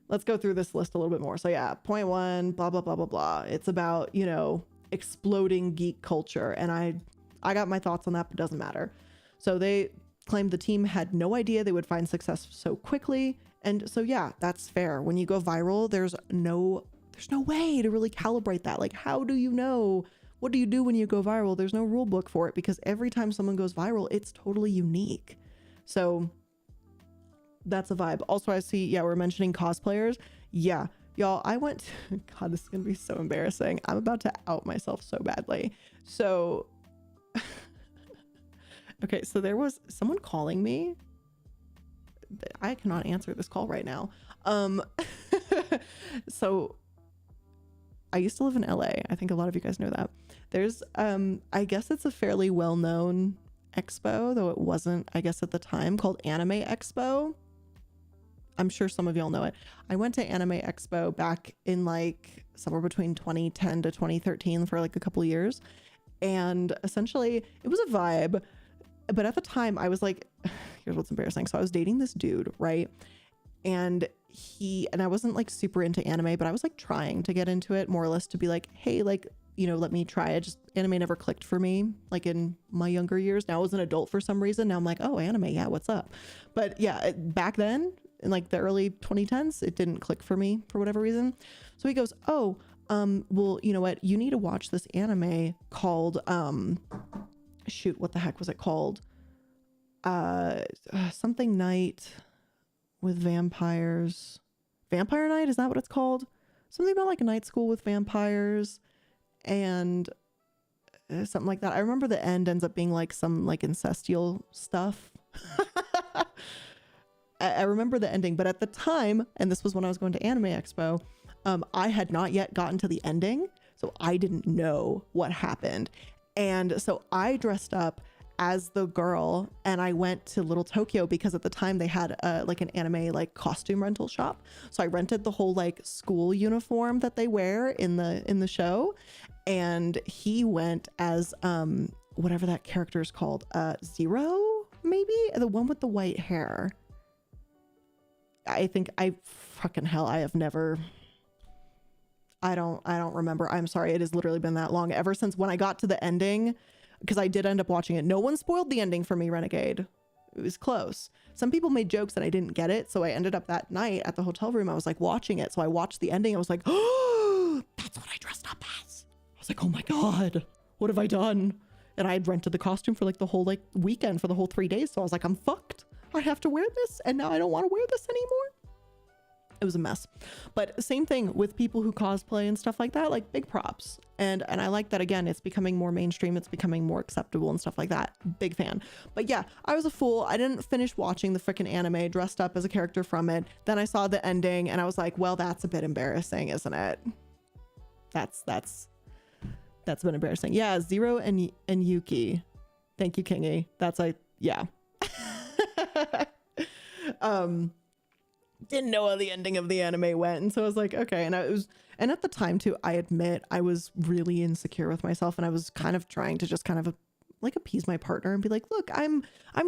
let's go through this list a little bit more. So yeah, point one, blah, blah, blah, blah, blah. It's about, you know, exploding geek culture. And I got my thoughts on that, but it doesn't matter. So they claimed the team had no idea they would find success so quickly. And so, yeah, that's fair. When you go viral, there's no way to really calibrate that. Like, how do you know? What do you do when you go viral? There's no rule book for it because every time someone goes viral, it's totally unique. So that's a vibe. Also, I see, yeah, we're mentioning cosplayers. Yeah, y'all, I went to, God, this is going to be so embarrassing. I'm about to out myself so badly. So Okay, so there was someone calling me. I cannot answer this call right now. So I used to live in LA. I think a lot of you guys know that. There's I guess it's a fairly well-known expo, though it wasn't, I guess, at the time, called Anime Expo. I'm sure some of y'all know it. I went to Anime Expo back in like somewhere between 2010 to 2013 for like a couple of years. And essentially it was a vibe. But at the time I was like, here's what's embarrassing. So I was dating this dude, right? And I wasn't like super into anime, but I was like trying to get into it more or less to be like, hey, like, you know, let me try it. Just anime never clicked for me, like in my younger years. Now I was an adult for some reason. Now I'm like, oh, anime, yeah, what's up? But yeah, back then in like the early 2010s, it didn't click for me for whatever reason. So he goes, oh, well, you know what? You need to watch this anime called, shoot, what the heck was it called? Something Night with vampires. Vampire Night, is that what it's called? Something about like a night school with vampires and something like that. I remember the end ends up being like some like incestual stuff. I remember the ending, but at the time, and this was when I was going to Anime Expo, I had not yet gotten to the ending, so I didn't know what happened. And so I dressed up as the girl and I went to Little Tokyo because at the time they had like an anime like costume rental shop. So I rented the whole like school uniform that they wear in the show, and he went as whatever that character is called, Zero, maybe, the one with the white hair. I think I don't remember. I'm sorry. It has literally been that long ever since when I got to the ending, because I did end up watching it. No one spoiled the ending for me, Renegade. It was close. Some people made jokes and I didn't get it. So I ended up that night at the hotel room, I was like watching it. So I watched the ending. I was like, oh, that's what I dressed up as. I was like, oh my God, what have I done? And I had rented the costume for like the whole like weekend for the whole 3 days. So I was like, I'm fucked. I have to wear this. And now I don't want to wear this anymore. It was a mess. But same thing with people who cosplay and stuff like that, like big props. And I like that, again, it's becoming more mainstream. It's becoming more acceptable and stuff like that. Big fan. But yeah, I was a fool. I didn't finish watching the freaking anime, dressed up as a character from it. Then I saw the ending and I was like, well, that's a bit embarrassing, isn't it? That's been embarrassing. Yeah, Zero and Yuki. Thank you, Kingy. That's like, yeah. Didn't know how the ending of the anime went, and so I was like, okay. And and at the time too, I admit I was really insecure with myself, and I was kind of trying to just kind of like appease my partner and be like, look, I'm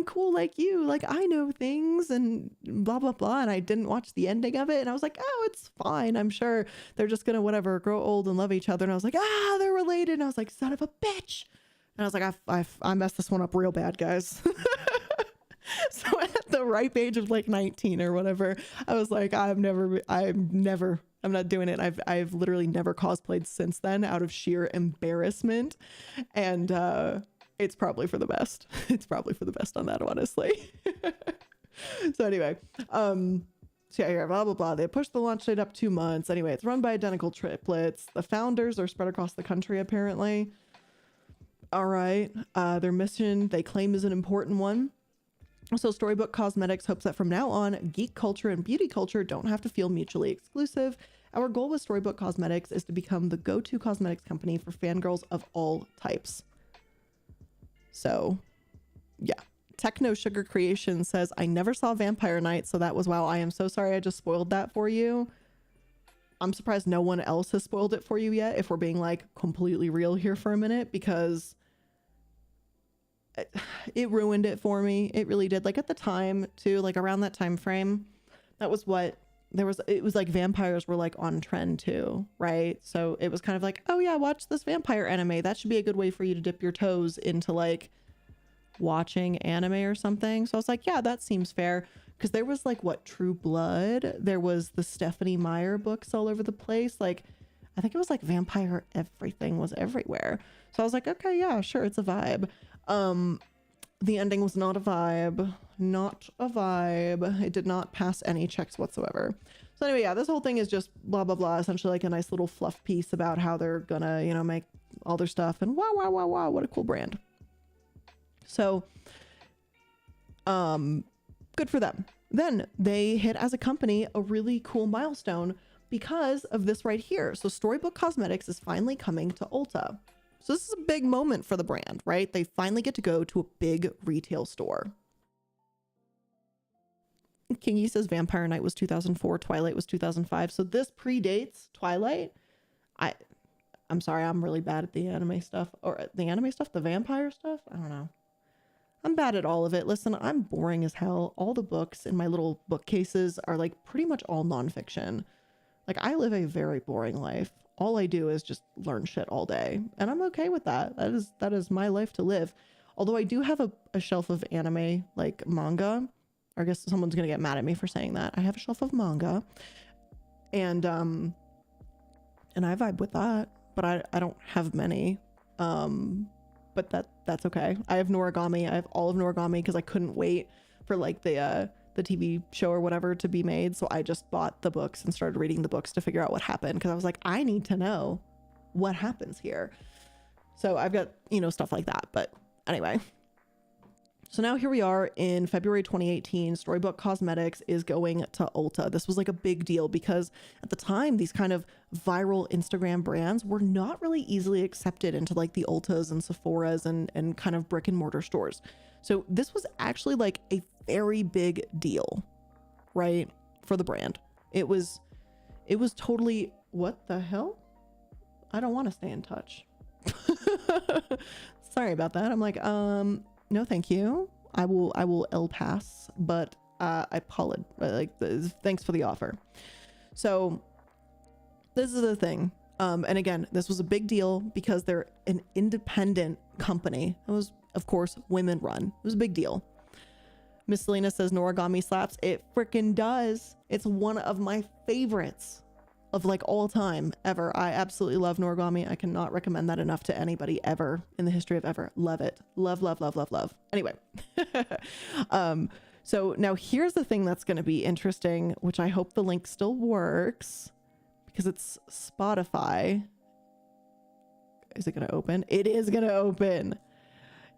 cool like you, like I know things and blah blah blah. And I didn't watch the ending of it, and I was like, oh, it's fine, I'm sure they're just gonna whatever grow old and love each other. And I was like, they're related. And I was like, son of a bitch. And I was like, I messed this one up real bad, guys. So at the ripe age of like 19 or whatever, I was like, I'm not doing it. I've literally never cosplayed since then out of sheer embarrassment. And it's probably for the best. It's probably for the best on that, honestly. So anyway, so yeah, blah, blah, blah. They pushed the launch date up 2 months. Anyway, it's run by identical triplets. The founders are spread across the country, apparently. All right. Their mission, they claim, is an important one. So Storybook Cosmetics hopes that from now on, geek culture and beauty culture don't have to feel mutually exclusive. Our goal with Storybook Cosmetics is to become the go-to cosmetics company for fangirls of all types. So, yeah. Techno Sugar Creation says, I never saw Vampire Night, so that was wow. I am so sorry I just spoiled that for you. I'm surprised no one else has spoiled it for you yet, if we're being like completely real here for a minute, because it ruined it for me. It really did. Like at the time too, like around that time frame, that was what it was like vampires were like on trend too, right? So it was kind of like, oh yeah, watch this vampire anime. That should be a good way for you to dip your toes into like watching anime or something. So I was like, yeah, that seems fair. Because there was like what, True Blood, there was the Stephanie Meyer books all over the place. Like I think it was like Vampire Everything was everywhere. So I was like, okay, yeah, sure, it's a vibe. The ending was not a vibe. It did not pass any checks whatsoever. So anyway, yeah, this whole thing is just blah blah blah, essentially like a nice little fluff piece about how they're gonna, you know, make all their stuff, and wow, what a cool brand. So, good for them. Then they hit as a company a really cool milestone because of this right here. So Storybook Cosmetics is finally coming to Ulta. So this is a big moment for the brand, right? They finally get to go to a big retail store. Kingy says Vampire Night was 2004, Twilight was 2005. So this predates Twilight. I'm sorry, I'm really bad at the anime stuff. Or the anime stuff? The vampire stuff? I don't know. I'm bad at all of it. Listen, I'm boring as hell. All the books in my little bookcases are like pretty much all nonfiction. Like I live a very boring life. All I do is just learn shit all day. And I'm okay with that. That is my life to live. Although I do have a shelf of anime, like manga. Or I guess someone's gonna get mad at me for saying that. I have a shelf of manga. And I vibe with that. But I don't have many. But that's okay. I have Noragami. I have all of Noragami because I couldn't wait for like the TV show or whatever to be made. So I just bought the books and started reading the books to figure out what happened because I was like, I need to know what happens here. So I've got, stuff like that. But anyway. So now here we are in February 2018, Storybook Cosmetics is going to Ulta. This was like a big deal because at the time, these kind of viral Instagram brands were not really easily accepted into like the Ultas and Sephoras and kind of brick and mortar stores. So this was actually like a very big deal, right? For the brand. It was totally, what the hell? I don't want to stay in touch. Sorry about that. I'm like, no, thank you. I will L pass, but I apologize. Like, thanks for the offer. So this is the thing. And again, this was a big deal because they're an independent company. It was, of course, women run. It was a big deal. Miss Selena says Noragami slaps. It freaking does. It's one of my favorites of like all time ever. I absolutely love Noragami. I cannot recommend that enough to anybody ever in the history of ever. Love it. Love, love, love, love, love. Anyway. So now here's the thing that's going to be interesting, which I hope the link still works because it's Spotify. Is it going to open? It is going to open.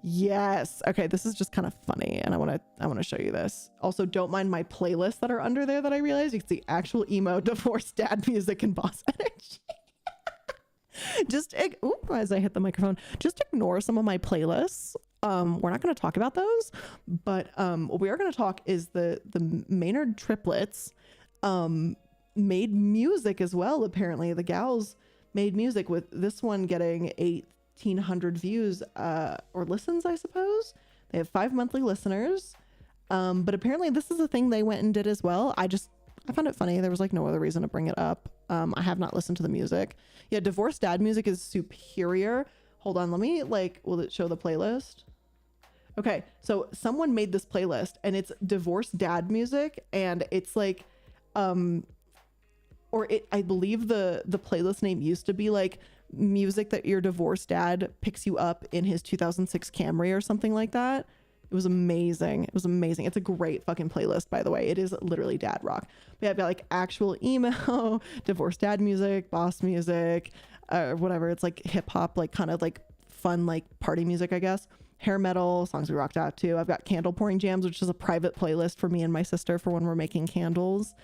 Yes. Okay. This is just kind of funny. And I want to show you this. Also, don't mind my playlists that are under there that I realized. You can see actual emo, divorce, dad music, and boss energy. As I hit the microphone, just ignore some of my playlists. We're not going to talk about those, but what we are going to talk is the Maynard triplets made music as well. Apparently the gals made music, with this one getting 1,800 views or listens, I suppose. They have 5 monthly listeners, but apparently this is a thing they went and did as well. I found it funny. There was like no other reason to bring it up. I have not listened to the music. Yeah, divorced dad music is superior. Hold on, let me will it show the playlist? Okay, so someone made this playlist and it's divorced dad music, and it's like I believe the playlist name used to be like music that your divorced dad picks you up in his 2006 Camry or something like that. It was amazing. It was amazing. It's a great fucking playlist, by the way. It is literally dad rock. But yeah, I've got like actual emo, divorced dad music, boss music, or whatever. It's like hip hop, like kind of like fun, like party music, I guess. Hair metal, songs we rocked out to. I've got candle pouring jams, which is a private playlist for me and my sister for when we're making candles.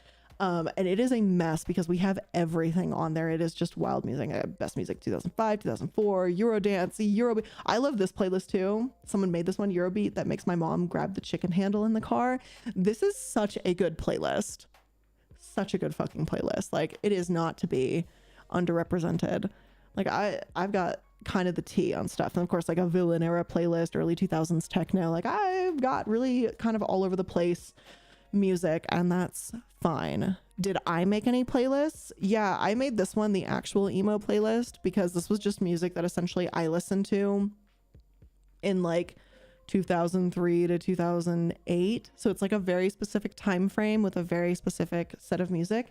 And it is a mess because we have everything on there. It is just wild music. I have best music 2005, 2004, Eurodance, Eurobeat. I love this playlist too. Someone made this one, Eurobeat, that makes my mom grab the chicken handle in the car. This is such a good playlist. Such a good fucking playlist. Like, it is not to be underrepresented. Like, I've got kind of the tea on stuff. And of course, like a villain era playlist, early 2000s techno. Like, I've got really kind of all over the place music, and that's fine. Did I make any playlists? Yeah, I made this one the actual emo playlist because this was just music that essentially I listened to in like 2003 to 2008. So it's like a very specific time frame with a very specific set of music.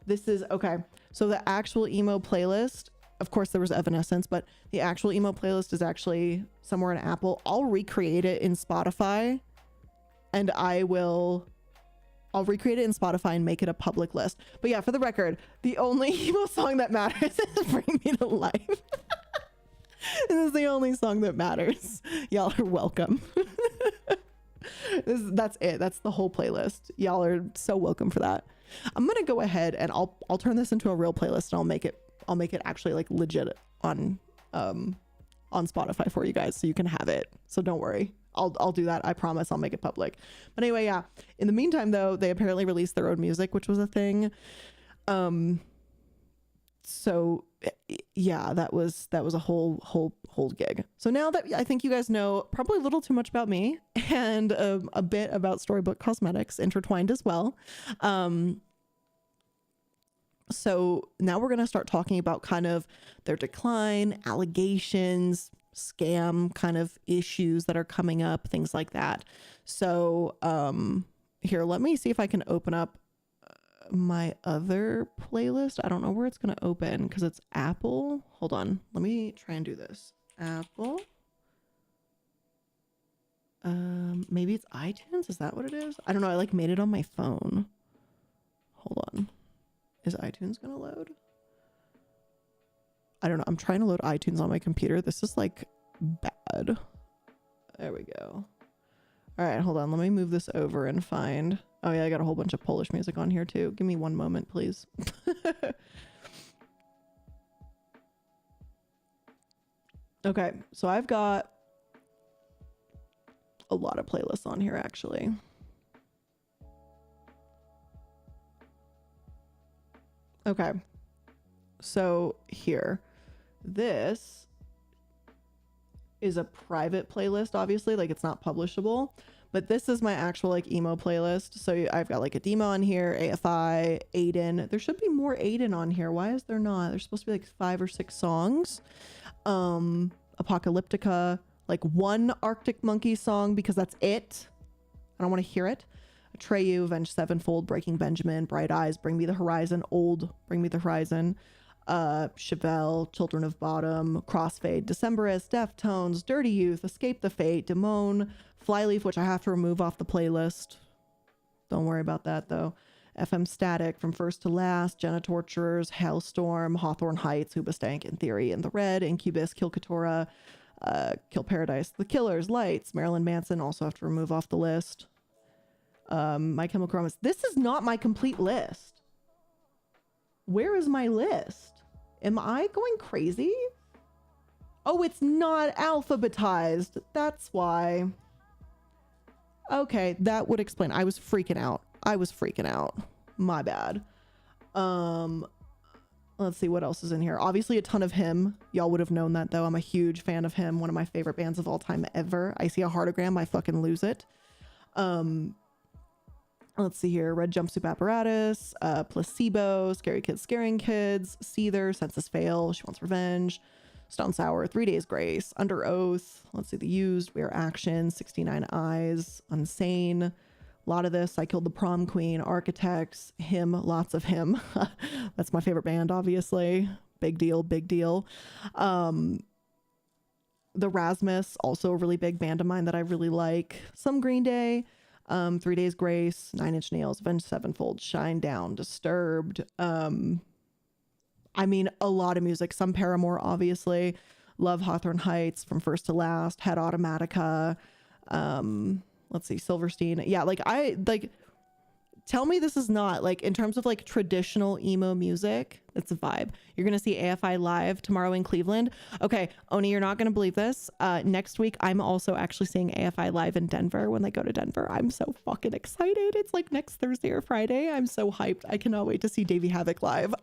This is okay. So the actual emo playlist, of course there was Evanescence, but the actual emo playlist is actually somewhere in Apple. I'll recreate it in Spotify and I'll I'll recreate it in Spotify and make it a public list. But yeah, for the record, the only emo song that matters is Bring Me to Life. This is the only song that matters. Y'all are welcome. That's it. That's the whole playlist. Y'all are so welcome for that. I'm gonna go ahead and I'll turn this into a real playlist, and I'll make it actually like legit on Spotify for you guys, so you can have it. So don't worry. I'll do that. I promise I'll make it public. But anyway, yeah. In the meantime though, they apparently released their own music, which was a thing. So yeah, that was a whole gig. So now that I think you guys know probably a little too much about me and a bit about Storybook Cosmetics intertwined as well. So now we're going to start talking about kind of their decline, allegations, scam kind of issues that are coming up, things like that. So here, let me see if I can open up my other playlist. I don't know where it's going to open because it's Apple. Hold on. Let me try and do this. Apple. Maybe it's iTunes. Is that what it is? I don't know. I like made it on my phone. Hold on. Is iTunes going to load? I don't know. I'm trying to load iTunes on my computer. This is like bad. There we go. All right, hold on. Let me move this over and find. Oh yeah, I got a whole bunch of Polish music on here too. Give me one moment, please. Okay, so I've got a lot of playlists on here actually. Okay, so here, this is a private playlist, obviously, like it's not publishable, but this is my actual like emo playlist. So I've got like a demo on here, AFI, Aiden. There should be more Aiden on here. Why is there not? There's supposed to be like 5 or 6 songs. Apocalyptica, like one Arctic Monkey song because that's it. I don't want to hear it. Atreyu, Avenged Sevenfold, Breaking Benjamin, Bright Eyes, Bring Me the Horizon, Old, Bring Me the Horizon, Chevelle, Children of Bottom, Crossfade, Decemberist, Deftones, Dirty Youth, Escape the Fate, Damone, Flyleaf, which I have to remove off the playlist. Don't worry about that though. FM Static, From First to Last, Jenna Torturers, Hailstorm, Hawthorne Heights, Hoobastank, In Theory, In the Red, Incubus, Kill Katora, Kill Paradise, The Killers, Lights, Marilyn Manson, also have to remove off the list. My Chemical Romance. This is not my complete list. Where is my list? Am I going crazy? Oh, it's not alphabetized. That's why. Okay, that would explain. I was freaking out. My bad. Let's see what else is in here. Obviously a ton of Him. Y'all would have known that though. I'm a huge fan of Him. One of my favorite bands of all time ever. I see a heartogram, I fucking lose it. Let's see here. Red Jumpsuit Apparatus, Placebo, Scary Kids Scaring Kids, Seether, Census Fail, She Wants Revenge, Stone Sour, 3 Days Grace, Under Oath. Let's see, The Used, We Are Action, 69 Eyes, Unsane. A lot of this. I Killed the Prom Queen, Architects, Him, lots of Him. That's my favorite band, obviously. Big deal. The Rasmus, also a really big band of mine that I really like. Some Green Day. 3 Days Grace, 9 Inch Nails, Avenged Sevenfold, Shine Down, Disturbed. I mean, a lot of music. Some Paramore, obviously. Love Hawthorne Heights, From First to Last, Head Automatica. Let's see, Silverstein. Yeah, tell me this is not, like, in terms of, like, traditional emo music, it's a vibe. You're going to see AFI live tomorrow in Cleveland. Okay, Oni, you're not going to believe this. Next week, I'm also actually seeing AFI live in Denver when they go to Denver. I'm so fucking excited. It's, like, next Thursday or Friday. I'm so hyped. I cannot wait to see Davey Havoc live.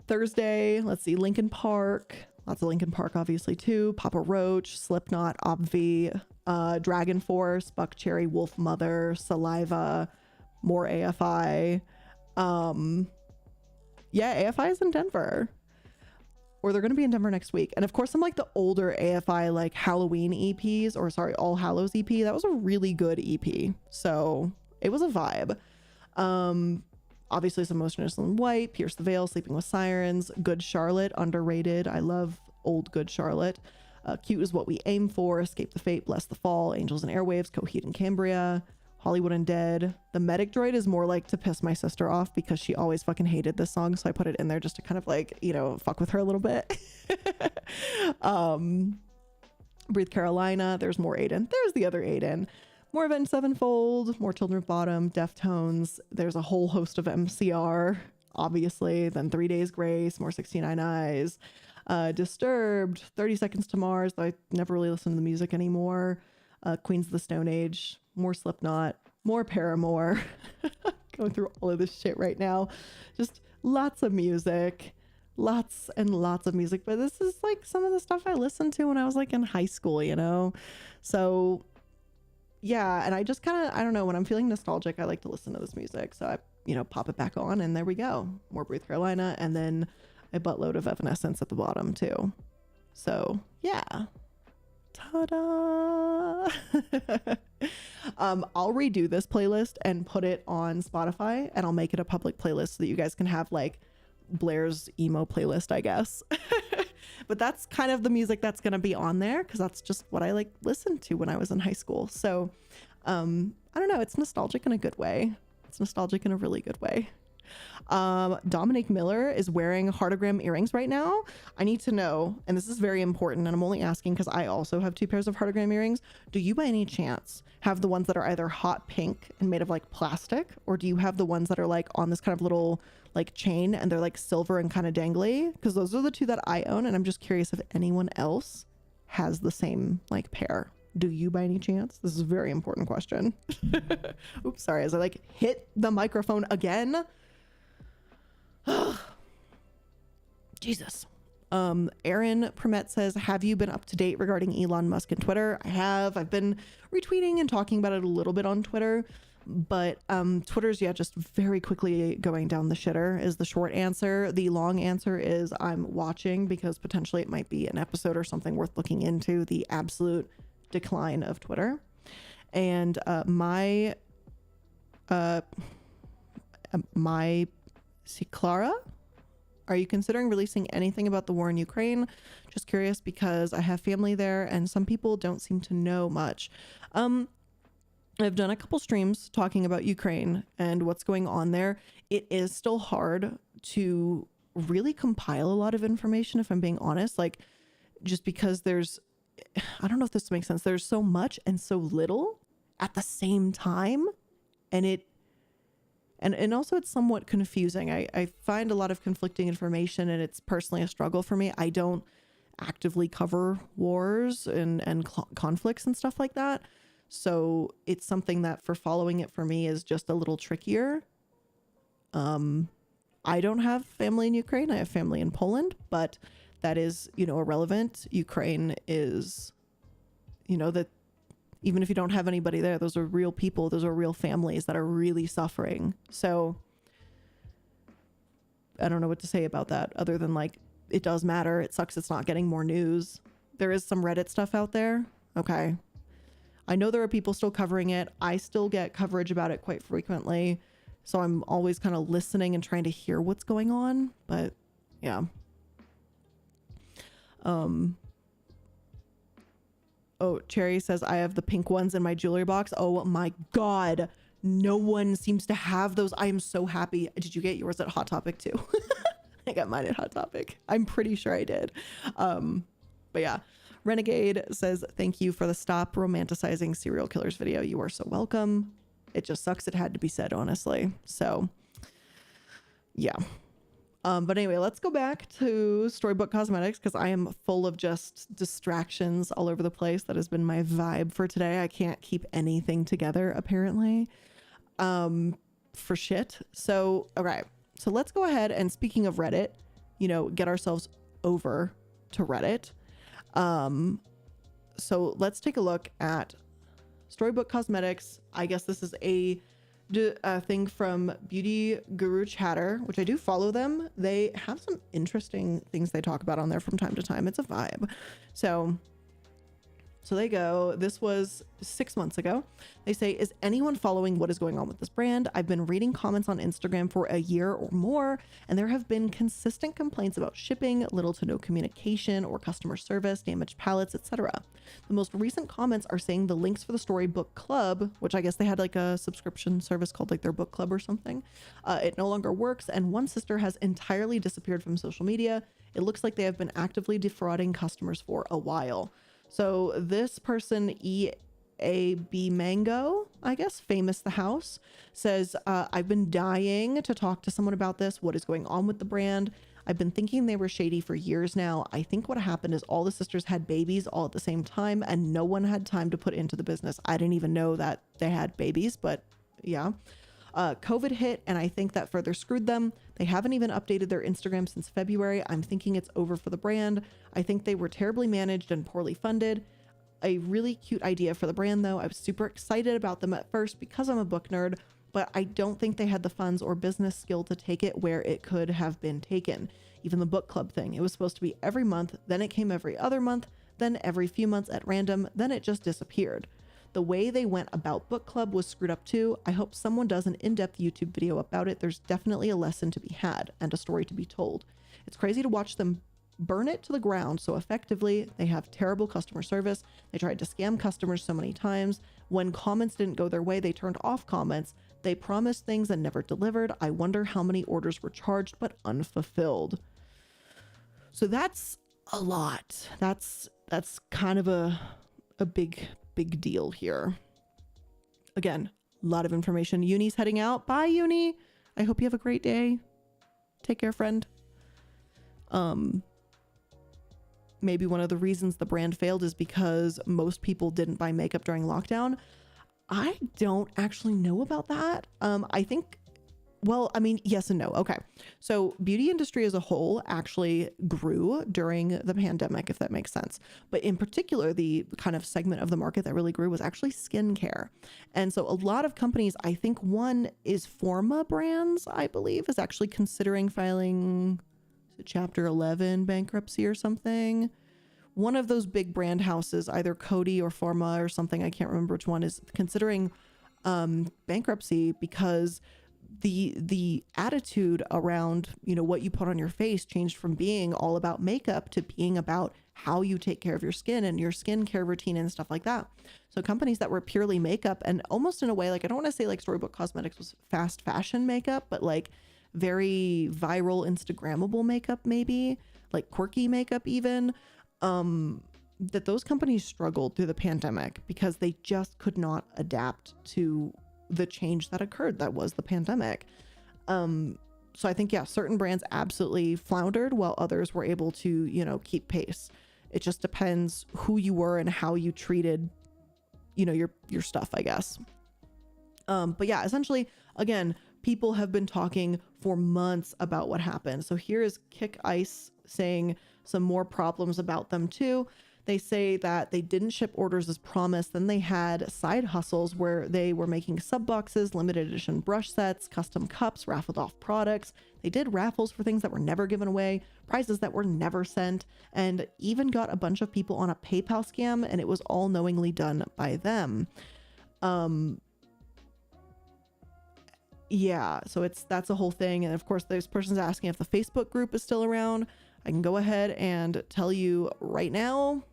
Thursday, let's see, Linkin Park. Lots of Linkin Park, obviously, too. Papa Roach, Slipknot, Obvi, Dragon Force, Buck Cherry, Wolf Mother, Saliva, more AFI. Yeah, AFI is in Denver. Or they're going to be in Denver next week. And of course, some like the older AFI, like Halloween EPs, or sorry, All Hallows EP. That was a really good EP. So it was a vibe. Obviously some Most Innocent White, Pierce the Veil, Sleeping with Sirens, Good Charlotte, underrated. I love old Good Charlotte. Cute Is What We Aim For, Escape the Fate, Bless the Fall, Angels and Airwaves, Coheed and Cambria, Hollywood Undead. The Medic Droid is more like to piss my sister off because she always fucking hated this song. So I put it in there just to kind of like, you know, fuck with her a little bit. Breathe Carolina. There's more Aiden. There's the other Aiden. More Avenged Sevenfold. More Children of Bottom. Deftones. There's a whole host of MCR, obviously. Then 3 Days Grace. More 69 Eyes. Disturbed. 30 Seconds to Mars. I never really listen to the music anymore. Queens of the Stone Age. More Slipknot. More Paramore. Going through all of this shit right now. Just lots of music. Lots and lots of music. But this is like some of the stuff I listened to when I was like in high school, you know? So yeah, and I just kind of, I don't know, when I'm feeling nostalgic, I like to listen to this music. So I, you know, pop it back on and there we go. More Breathe Carolina, and then a buttload of Evanescence at the bottom too. So yeah. Ta-da! I'll redo this playlist and put it on Spotify, and I'll make it a public playlist so that you guys can have like Blair's emo playlist, I guess. But that's kind of the music that's going to be on there because that's just what I like listened to when I was in high school. So I don't know, it's nostalgic in a good way. It's nostalgic in a really good way. Dominic Miller is wearing heartogram earrings right now. I need to know, and this is very important, and I'm only asking because I also have 2 pairs of heartogram earrings. Do you by any chance have the ones that are either hot pink and made of like plastic, or do you have the ones that are like on this kind of little like chain and they're like silver and kind of dangly? Because those are the 2 that I own, and I'm just curious if anyone else has the same like pair. Do you by any chance? This is a very important question. Oops, sorry, as I like hit the microphone again. Jesus. Aaron Permet says, have you been up to date regarding Elon Musk and Twitter? I have. I've been retweeting and talking about it a little bit on Twitter, but Twitter's just very quickly going down the shitter is the short answer. The long answer is I'm watching because potentially it might be an episode or something worth looking into, the absolute decline of Twitter. And my Clara, are you considering releasing anything about the war in Ukraine? Just curious because I have family there and some people don't seem to know much. I've done a couple streams talking about Ukraine and what's going on there. It is still hard to really compile a lot of information, if I'm being honest, like just because there's, I don't know if this makes sense. There's so much and so little at the same time. And also it's somewhat confusing. I find a lot of conflicting information, and it's personally a struggle for me. I don't actively cover wars and conflicts and stuff like that. So it's something that for following it for me is just a little trickier. I don't have family in Ukraine. I have family in Poland, but that is, irrelevant. Ukraine is, that even if you don't have anybody there, those are real people. Those are real families that are really suffering. So I don't know what to say about that other than like, it does matter. It sucks it's not getting more news. There is some Reddit stuff out there. Okay. I know there are people still covering it. I still get coverage about it quite frequently. So I'm always kind of listening and trying to hear what's going on. But yeah. Oh, Cherry says, I have the pink ones in my jewelry box. Oh my God. No one seems to have those. I am so happy. Did you get yours at Hot Topic too? I got mine at Hot Topic. I'm pretty sure I did. But yeah. Renegade says, thank you for the stop romanticizing serial killers video. You are so welcome. It just sucks it had to be said, honestly. So yeah. But anyway, let's go back to Storybook Cosmetics because I am full of just distractions all over the place. That has been my vibe for today. I can't keep anything together, apparently, for shit. So, okay. So let's go ahead and, speaking of Reddit, get ourselves over to Reddit. So let's take a look at Storybook Cosmetics. I guess this is a thing from Beauty Guru Chatter, which I do follow them. They have some interesting things they talk about on there from time to time. It's a vibe. So So they go, this was 6 months ago. They say, is anyone following what is going on with this brand? I've been reading comments on Instagram for a year or more, and there have been consistent complaints about shipping, little to no communication or customer service, damaged pallets, etc. The most recent comments are saying the links for the storybook club, which I guess they had like a subscription service called like their book club or something, it no longer works, and one sister has entirely disappeared from social media. It looks like they have been actively defrauding customers for a while. So this person, EAB Mango, I guess, Famous the House, says, I've been dying to talk to someone about this. What is going on with the brand? I've been thinking they were shady for years now. I think what happened is all the sisters had babies all at the same time and no one had time to put into the business. I didn't even know that they had babies, but yeah. COVID hit and I think that further screwed them. They haven't even updated their Instagram since February. I'm thinking it's over for the brand. I think they were terribly managed and poorly funded. A really cute idea for the brand though. I was super excited about them at first because I'm a book nerd, but I don't think they had the funds or business skill to take it where it could have been taken. Even the book club thing, it was supposed to be every month, then it came every other month, then every few months at random, then it just disappeared. The way they went about book club was screwed up too. I hope someone does an in-depth YouTube video about it. There's definitely a lesson to be had and a story to be told. It's crazy to watch them burn it to the ground so effectively. They have terrible customer service. They tried to scam customers so many times. When comments didn't go their way, they turned off comments. They promised things and never delivered. I wonder how many orders were charged but unfulfilled. So that's a lot. That's kind of a big deal here. Again, a lot of information. Uni's heading out. Bye, Uni. I hope you have a great day. Take care, friend. Maybe one of the reasons the brand failed is because most people didn't buy makeup during lockdown. I don't actually know about that. I think, well, I mean, yes and no. Okay. So beauty industry as a whole actually grew during the pandemic, if that makes sense. But in particular, the kind of segment of the market that really grew was actually skincare. And so a lot of companies, I think one is Forma Brands, I believe, is actually considering filing Chapter 11 bankruptcy or something. One of those big brand houses, either Coty or Forma or something, I can't remember which one, is considering bankruptcy because the attitude around, you know, what you put on your face changed from being all about makeup to being about how you take care of your skin and your skincare routine and stuff like that. So companies that were purely makeup and almost in a way, like, I don't want to say like Storybook Cosmetics was fast fashion makeup, but like very viral Instagrammable makeup, maybe like quirky makeup even, that those companies struggled through the pandemic because they just could not adapt to the change that occurred. That was the pandemic. So I think, yeah, certain brands absolutely floundered while others were able to, you know, keep pace. It just depends who you were and how you treated, you know, your stuff, I guess. But yeah, essentially, again, people have been talking for months about what happened. So here is Kick Ice saying some more problems about them too. They say that they didn't ship orders as promised. Then they had side hustles where they were making sub boxes, limited edition brush sets, custom cups, raffled off products. They did raffles for things that were never given away, prizes that were never sent, and even got a bunch of people on a PayPal scam, and it was all knowingly done by them. Yeah, so that's a whole thing. And of course, this person's asking if the Facebook group is still around. I can go ahead and tell you right now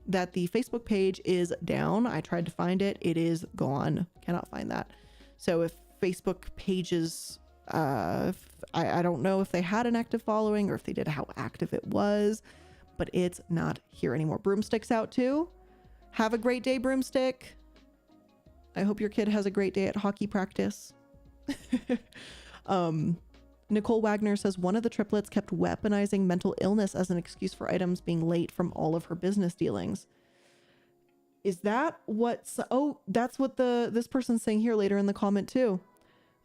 that the Facebook page is down. I tried to find it. It is gone. Cannot find that. So if Facebook pages, I don't know if they had an active following or if they did, how active it was, but it's not here anymore. Broomstick's out too. Have a great day, Broomstick. I hope your kid has a great day at hockey practice. Nicole Wagner says one of the triplets kept weaponizing mental illness as an excuse for items being late from all of her business dealings. Is that what's, oh, that's what this person's saying here later in the comment too.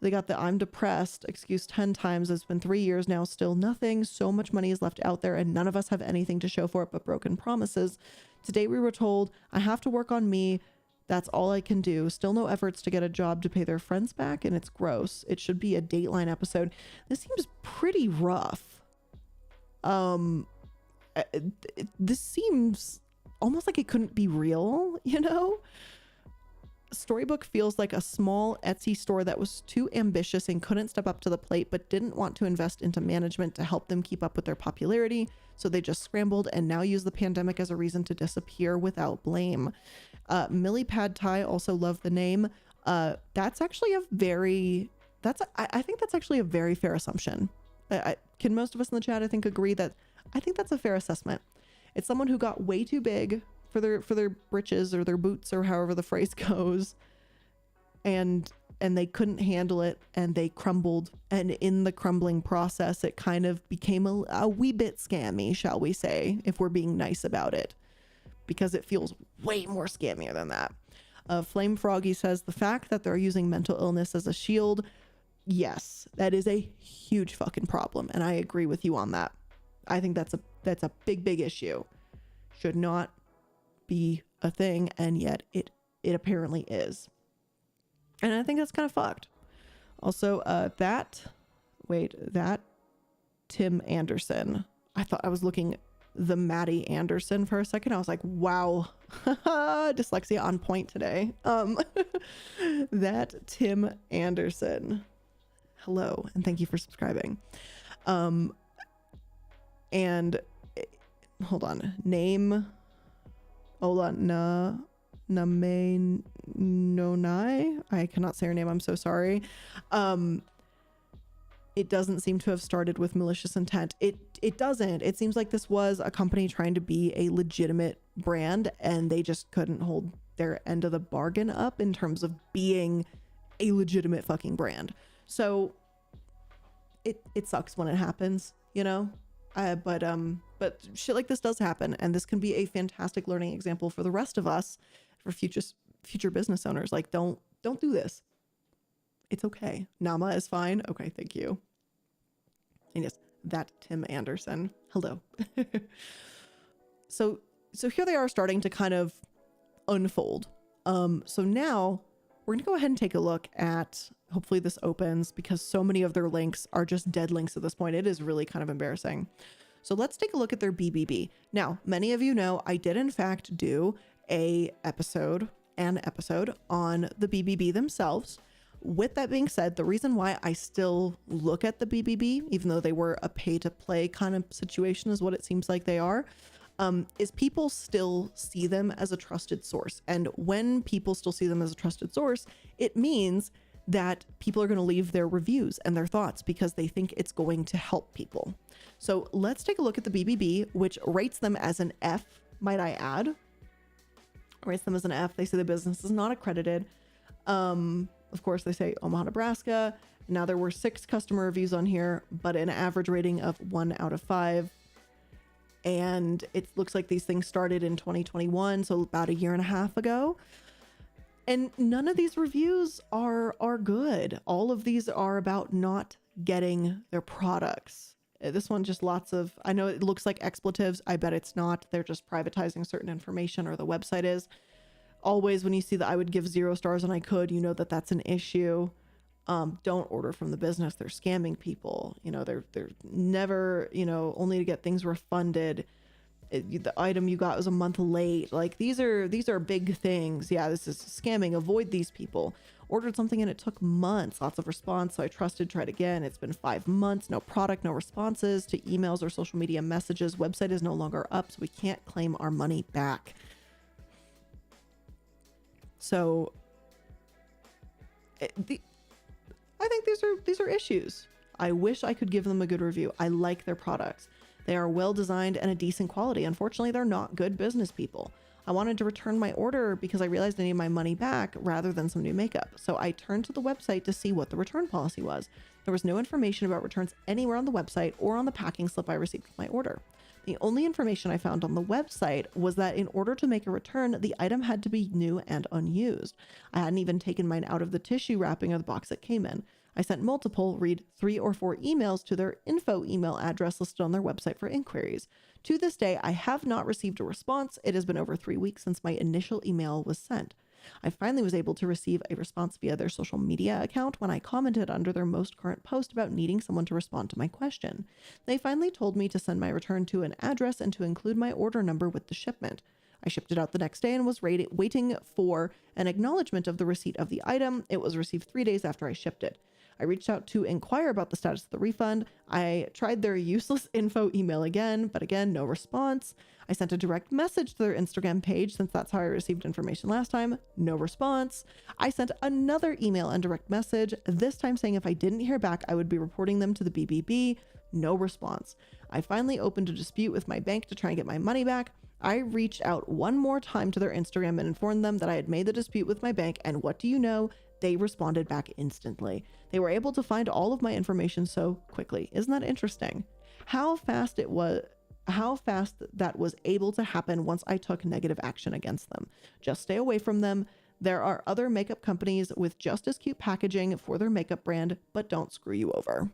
They got the I'm depressed excuse 10 times. It's been 3 years now, still nothing. So much money is left out there and none of us have anything to show for it but broken promises. Today we were told I have to work on me. That's all I can do. Still no efforts to get a job to pay their friends back, and it's gross. It should be a Dateline episode. This seems pretty rough. This seems almost like it couldn't be real, you know? Storybook feels like a small Etsy store that was too ambitious and couldn't step up to the plate, but didn't want to invest into management to help them keep up with their popularity. So they just scrambled and now use the pandemic as a reason to disappear without blame. Millie Pad Thai also loved the name. That's actually a very, I think that's actually a very fair assumption. Can most of us in the chat, I think, agree that I think that's a fair assessment. It's someone who got way too big for their britches or their boots or however the phrase goes, and they couldn't handle it and they crumbled, and in the crumbling process it kind of became a wee bit scammy, shall we say, if we're being nice about it, because it feels way more scammier than that. Flame Froggy says the fact that they're using mental illness as a shield, yes, that is a huge fucking problem, and I agree with you on that. I think that's a big issue. Should not be a thing, and yet it apparently is, and I think that's kind of fucked. Also, that Tim Anderson, I thought I was looking the Maddie Anderson for a second. I was like, wow, dyslexia on point today. That Tim Anderson, hello and thank you for subscribing. And hold on, name Ola Name Nonai. I cannot say her name, I'm so sorry. It doesn't seem to have started with malicious intent. It doesn't. It seems like this was a company trying to be a legitimate brand, and they just couldn't hold their end of the bargain up in terms of being a legitimate fucking brand. So it sucks when it happens, you know? But shit like this does happen, and this can be a fantastic learning example for the rest of us, for future business owners. Like, don't do this. It's okay. Nama is fine. Okay, thank you. And yes, that Tim Anderson. Hello. So here they are starting to kind of unfold. So now we're gonna go ahead and take a look at, hopefully this opens, because so many of their links are just dead links at this point. It is really kind of embarrassing. So let's take a look at their BBB. Now, many of you know I did in fact do an episode on the BBB themselves. With that being said, the reason why I still look at the BBB, even though they were a pay to play kind of situation is what it seems like they are, is people still see them as a trusted source. And when people still see them as a trusted source, it means that people are going to leave their reviews and their thoughts because they think it's going to help people. So let's take a look at the BBB, which rates them as an F, might I add. Rates them as an F. They say the business is not accredited. Of course, they say Omaha, Nebraska. Now, there were 6 customer reviews on here, but an average rating of 1 out of 5. And it looks like these things started in 2021, so about a year and a half ago. And none of these reviews are good. All of these are about not getting their products. This one just lots of, I know it looks like expletives. I bet it's not. They're just privatizing certain information, or the website is. Always when you see that I would give 0 stars and I could, you know that that's an issue. Don't order from the business. They're scamming people. You know, they're never, you know, only to get things refunded. The item you got was a month late. Like, these are big things. Yeah, this is scamming. Avoid these people. Ordered something and it took months. Lots of response. So I tried again. It's been 5 months. No product, no responses to emails or social media messages. Website is no longer up, so we can't claim our money back. So I think these are issues. I wish I could give them a good review. I like their products. They are well designed and a decent quality. Unfortunately, they're not good business people. I wanted to return my order because I realized I needed my money back rather than some new makeup. So I turned to the website to see what the return policy was. There was no information about returns anywhere on the website or on the packing slip I received with my order. The only information I found on the website was that in order to make a return, the item had to be new and unused. I hadn't even taken mine out of the tissue wrapping of the box it came in. I sent multiple, 3 or 4 emails to their info email address listed on their website for inquiries. To this day, I have not received a response. It has been over 3 weeks since my initial email was sent. I finally was able to receive a response via their social media account when I commented under their most current post about needing someone to respond to my question. They finally told me to send my return to an address and to include my order number with the shipment. I shipped it out the next day and was waiting for an acknowledgement of the receipt of the item. It was received 3 days after I shipped it. I reached out to inquire about the status of the refund. I tried their useless info email again, but again, no response. I sent a direct message to their Instagram page since that's how I received information last time. No response. I sent another email and direct message, this time saying if I didn't hear back, I would be reporting them to the BBB. No response. I finally opened a dispute with my bank to try and get my money back. I reached out one more time to their Instagram and informed them that I had made the dispute with my bank, and what do you know? They responded back instantly. They were able to find all of my information so quickly. Isn't that interesting? How fast that was able to happen once I took negative action against them. Just stay away from them. There are other makeup companies with just as cute packaging for their makeup brand, but don't screw you over.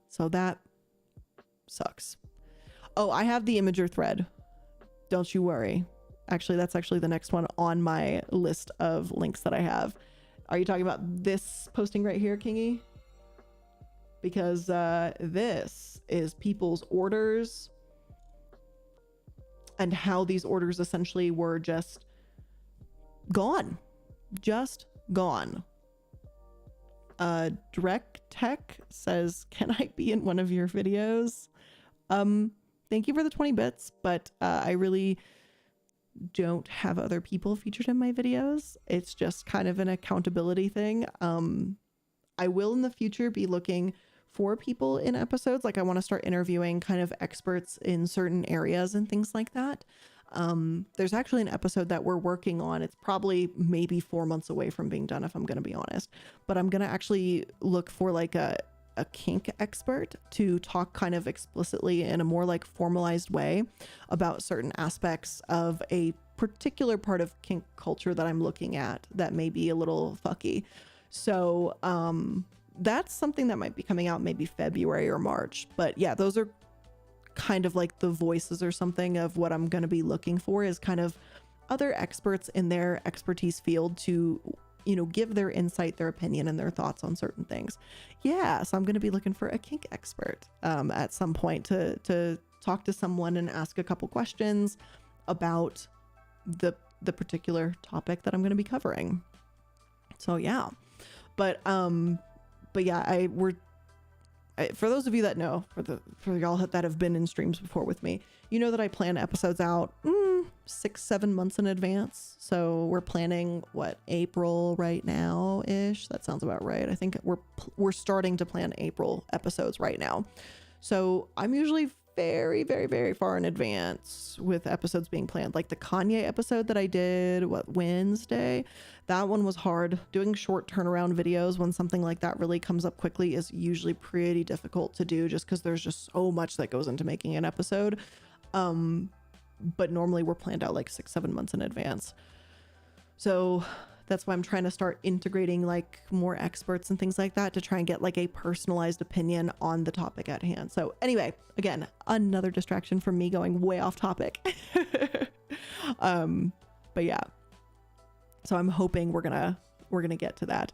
So that sucks. Oh, I have the Imager thread. Don't you worry. Actually, that's actually the next one on my list of links that I have. Are you talking about this posting right here, Kingy? Because this is people's orders and how these orders essentially were just gone. Just gone. Direct Tech says, can I be in one of your videos? Thank you for the 20 bits, but I really don't have other people featured in my videos. It's just kind of an accountability thing. I will in the future be looking for people in episodes. Like I want to start interviewing kind of experts in certain areas and things like that. There's actually an episode that we're working on. It's probably maybe 4 months away from being done, if I'm going to be honest, but I'm going to actually look for like a kink expert to talk kind of explicitly in a more like formalized way about certain aspects of a particular part of kink culture that I'm looking at that may be a little fucky. So that's something that might be coming out maybe February or March. But yeah, those are kind of like the voices or something of what I'm going to be looking for, is kind of other experts in their expertise field to, you know, give their insight, their opinion, and their thoughts on certain things. Yeah, so I'm going to be looking for a kink expert at some point to talk to someone and ask a couple questions about the particular topic that I'm going to be covering. So yeah, but yeah, for those of you that know, for y'all that have been in streams before with me, you know that I plan episodes out 6-7 months in advance. So we're planning April right now ish. That sounds about right. I think we're starting to plan April episodes right now. So I'm usually very, very, very far in advance with episodes being planned. Like the Kanye episode that I did, Wednesday, that one was hard. Doing short turnaround videos when something like that really comes up quickly is usually pretty difficult to do, just because there's just so much that goes into making an episode. But normally we're planned out like 6-7 months in advance. So that's why I'm trying to start integrating like more experts and things like that to try and get like a personalized opinion on the topic at hand. So anyway, again, another distraction from me going way off topic. But yeah, so I'm hoping we're gonna get to that.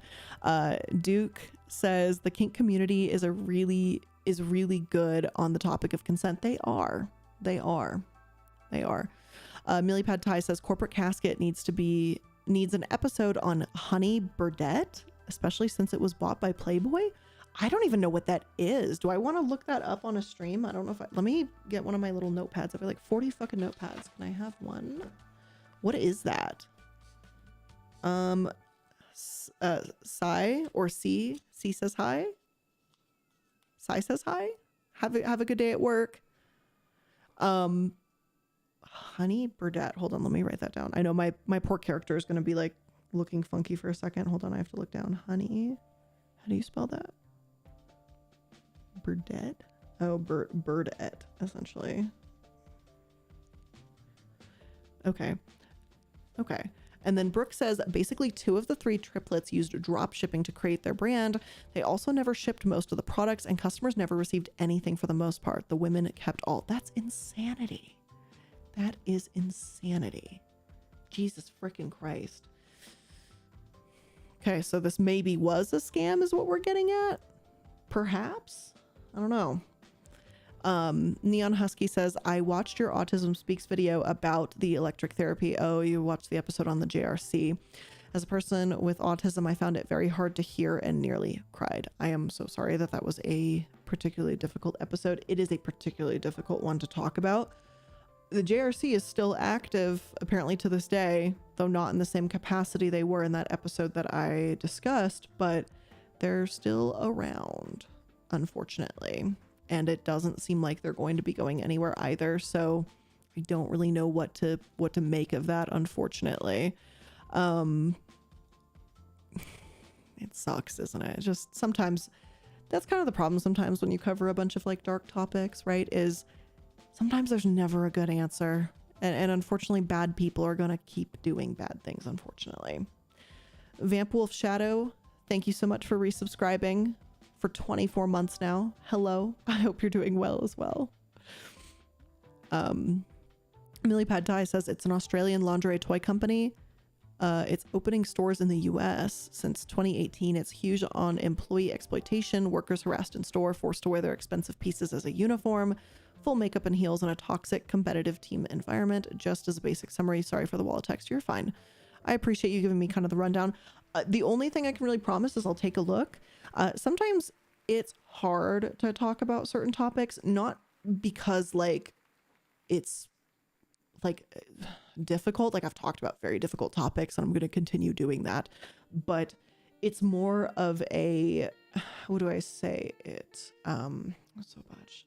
Duke says the kink community is really good on the topic of consent. They are. Millie Pad Thai says corporate casket needs an episode on Honey Burdette, especially since it was bought by Playboy. I don't even know what that is. Do I want to look that up on a stream? I don't know let me get one of my little notepads. I've got like 40 fucking notepads. Can I have one? What is that? Sai or C says hi. Sai says hi. Have a good day at work. Honey Burdette. Hold on, let me write that down. I know my poor character is going to be like looking funky for a second. Hold on, I have to look down. Honey. How do you spell that? Burdette? Oh, Burdette, essentially. Okay. And then Brooke says basically 2 of the 3 triplets used drop shipping to create their brand. They also never shipped most of the products, and customers never received anything for the most part. The women kept all. That's insanity. That is insanity. Jesus freaking Christ. Okay, so this maybe was a scam is what we're getting at? Perhaps? I don't know. Neon Husky says, I watched your Autism Speaks video about the electric therapy. Oh, you watched the episode on the JRC. As a person with autism, I found it very hard to hear and nearly cried. I am so sorry that that was a particularly difficult episode. It is a particularly difficult one to talk about. The JRC is still active, apparently to this day, though not in the same capacity they were in that episode that I discussed, but they're still around, unfortunately. And it doesn't seem like they're going to be going anywhere either. So I don't really know what to make of that, unfortunately. It sucks, isn't it? Just sometimes that's kind of the problem sometimes when you cover a bunch of like dark topics, right? Is sometimes there's never a good answer. And unfortunately, bad people are going to keep doing bad things, unfortunately. Vamp Wolf Shadow, thank you so much for resubscribing for 24 months now. Hello. I hope you're doing well as well. Millie Pad Thai says it's an Australian lingerie toy company. It's opening stores in the US since 2018. It's huge on employee exploitation, workers harassed in store, forced to wear their expensive pieces as a uniform, full makeup and heels, and a toxic competitive team environment. Just as a basic summary, sorry for the wall of text, you're fine. I appreciate you giving me kind of the rundown. The only thing I can really promise is I'll take a look. Sometimes it's hard to talk about certain topics, not because like it's like difficult. Like I've talked about very difficult topics and I'm going to continue doing that, but it's more of a, what do I say it? Not so much,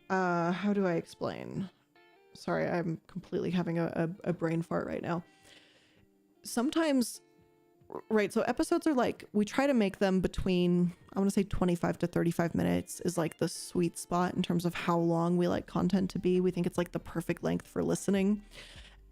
how do I explain? Sorry, I'm completely having a brain fart right now. Sometimes, right, so episodes are like, we try to make them between, I want to say 25 to 35 minutes is like the sweet spot in terms of how long we like content to be. We think it's like the perfect length for listening.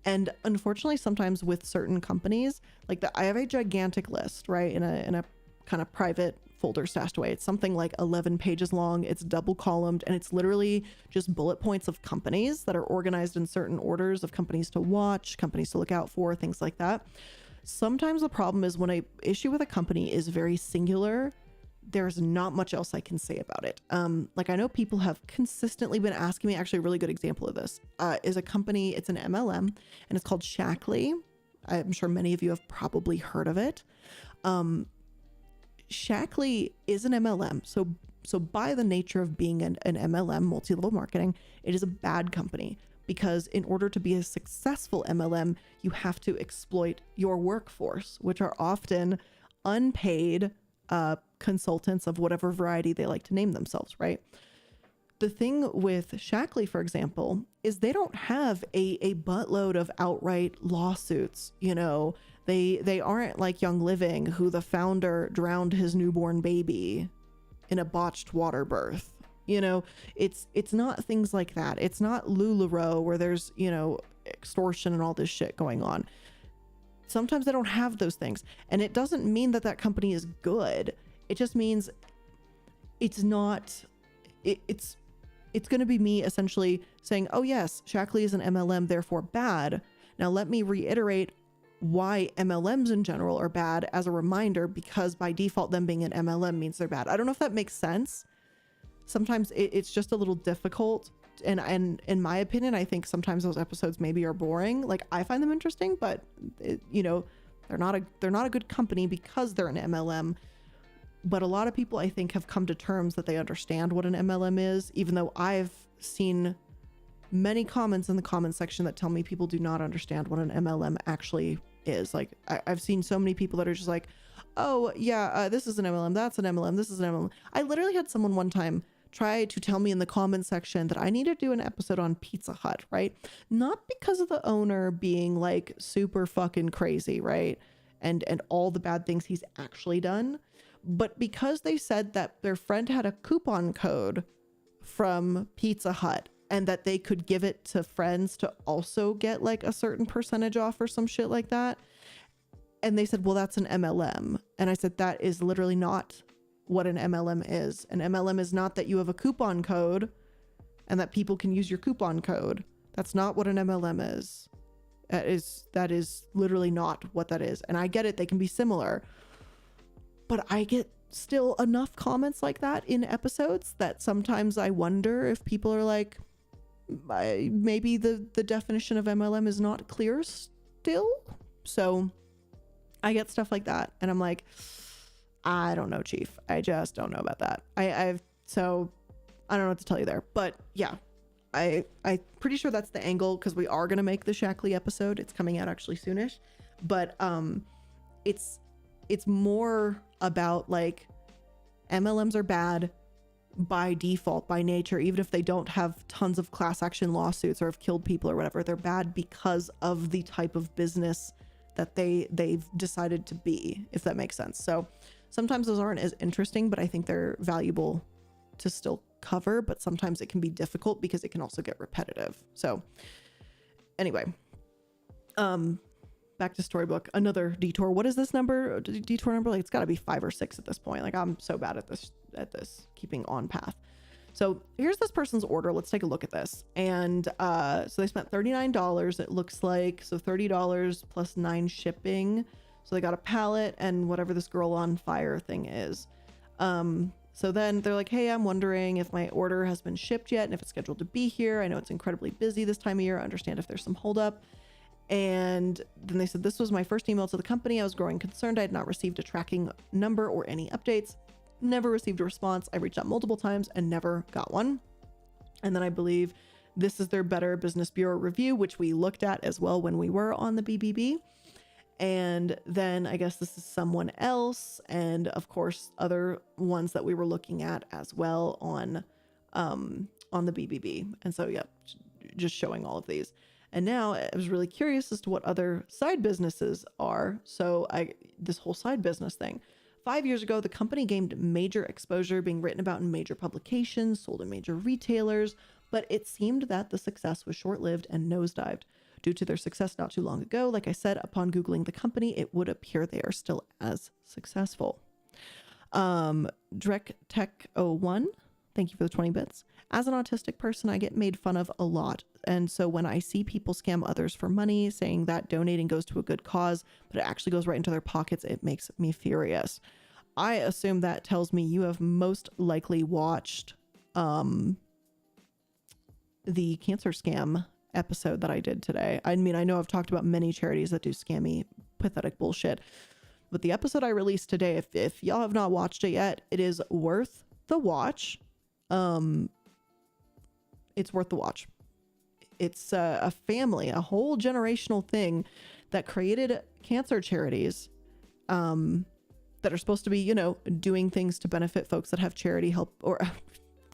And unfortunately, sometimes with certain companies, like I have a gigantic list, right, in a kind of private folder stashed away. It's something like 11 pages long. It's double columned, and it's literally just bullet points of companies that are organized in certain orders of companies to watch, companies to look out for, things like that. Sometimes the problem is when an issue with a company is very singular, there's not much else I can say about it. Like I know people have consistently been asking me, actually a really good example of this is a company, it's an MLM, and it's called Shackley. I'm sure many of you have probably heard of it. Shackley is an MLM. So by the nature of being an MLM, multi-level marketing, it is a bad company because in order to be a successful MLM, you have to exploit your workforce, which are often unpaid consultants of whatever variety they like to name themselves, right? The thing with Shackley, for example, is they don't have a buttload of outright lawsuits. You know, they aren't like Young Living, who the founder drowned his newborn baby in a botched water birth. You know, it's not things like that. It's not LuLaRoe where there's, you know, extortion and all this shit going on. Sometimes they don't have those things. And it doesn't mean that that company is good. It just means it's not, it's going to be me essentially saying, oh yes, Shackley is an MLM, therefore bad. Now let me reiterate why MLMs in general are bad as a reminder, because by default them being an MLM means they're bad. I don't know if that makes sense. Sometimes it's just a little difficult. And in my opinion, I think sometimes those episodes maybe are boring. Like I find them interesting, but you know, they're not a good company because they're an MLM. But a lot of people, I think, have come to terms that they understand what an MLM is, even though I've seen many comments in the comment section that tell me people do not understand what an MLM actually is. Like I've seen so many people that are just like, oh yeah, this is an MLM, that's an MLM, this is an MLM. I literally had someone one time try to tell me in the comment section that I need to do an episode on Pizza Hut, right? Not because of the owner being like super fucking crazy, right? And all the bad things he's actually done, but because they said that their friend had a coupon code from Pizza Hut and that they could give it to friends to also get like a certain percentage off or some shit like that. And they said, well, that's an MLM. And I said, that is literally not what an MLM is. An MLM is not that you have a coupon code and that people can use your coupon code. That's not what an MLM is. That is literally not what that is. And I get it. They can be similar, but I get still enough comments like that in episodes that sometimes I wonder if people are like, maybe the definition of MLM is not clear still. So I get stuff like that and I'm like, I don't know, Chief. I just don't know about that. So I don't know what to tell you there, but yeah, I'm pretty sure that's the angle, because we are going to make the Shackley episode. It's coming out actually soonish, but it's more about like MLMs are bad by default, by nature, even if they don't have tons of class action lawsuits or have killed people or whatever. They're bad because of the type of business that they've decided to be, if that makes sense. So sometimes those aren't as interesting, but I think they're valuable to still cover, but sometimes it can be difficult because it can also get repetitive. So anyway, back to Storybook, another detour. What is this number? Detour number? Like, it's got to be 5 or 6 at this point. Like, I'm so bad at this keeping on path. So here's this person's order. Let's take a look at this. And so they spent $39, it looks like. So $30 plus 9 shipping. So they got a pallet and whatever this girl on fire thing is. So then they're like, hey, I'm wondering if my order has been shipped yet and if it's scheduled to be here. I know it's incredibly busy this time of year. I understand if there's some holdup. And then they said, this was my first email to the company. I was growing concerned. I had not received a tracking number or any updates. Never received a response. I reached out multiple times and never got one. And then I believe this is their Better Business Bureau review, which we looked at as well when we were on the BBB. And then I guess this is someone else. And of course, other ones that we were looking at as well on the BBB. And so, yeah, just showing all of these. And now I was really curious as to what other side businesses are. So this whole side business thing. 5 years ago, the company gained major exposure, being written about in major publications, sold in major retailers, but it seemed that the success was short-lived and nosedived. Due to their success not too long ago, like I said, upon Googling the company, it would appear they are still as successful. Drek Tech 01, thank you for the 20 bits. As an autistic person, I get made fun of a lot. And so when I see people scam others for money, saying that donating goes to a good cause, but it actually goes right into their pockets, it makes me furious. I assume that tells me you have most likely watched the cancer scam episode that I did today. I mean, I know I've talked about many charities that do scammy, pathetic bullshit, but the episode I released today, if y'all have not watched it yet, it is worth the watch. It's worth the watch. It's a family, a whole generational thing that created cancer charities that are supposed to be, you know, doing things to benefit folks that have charity help, or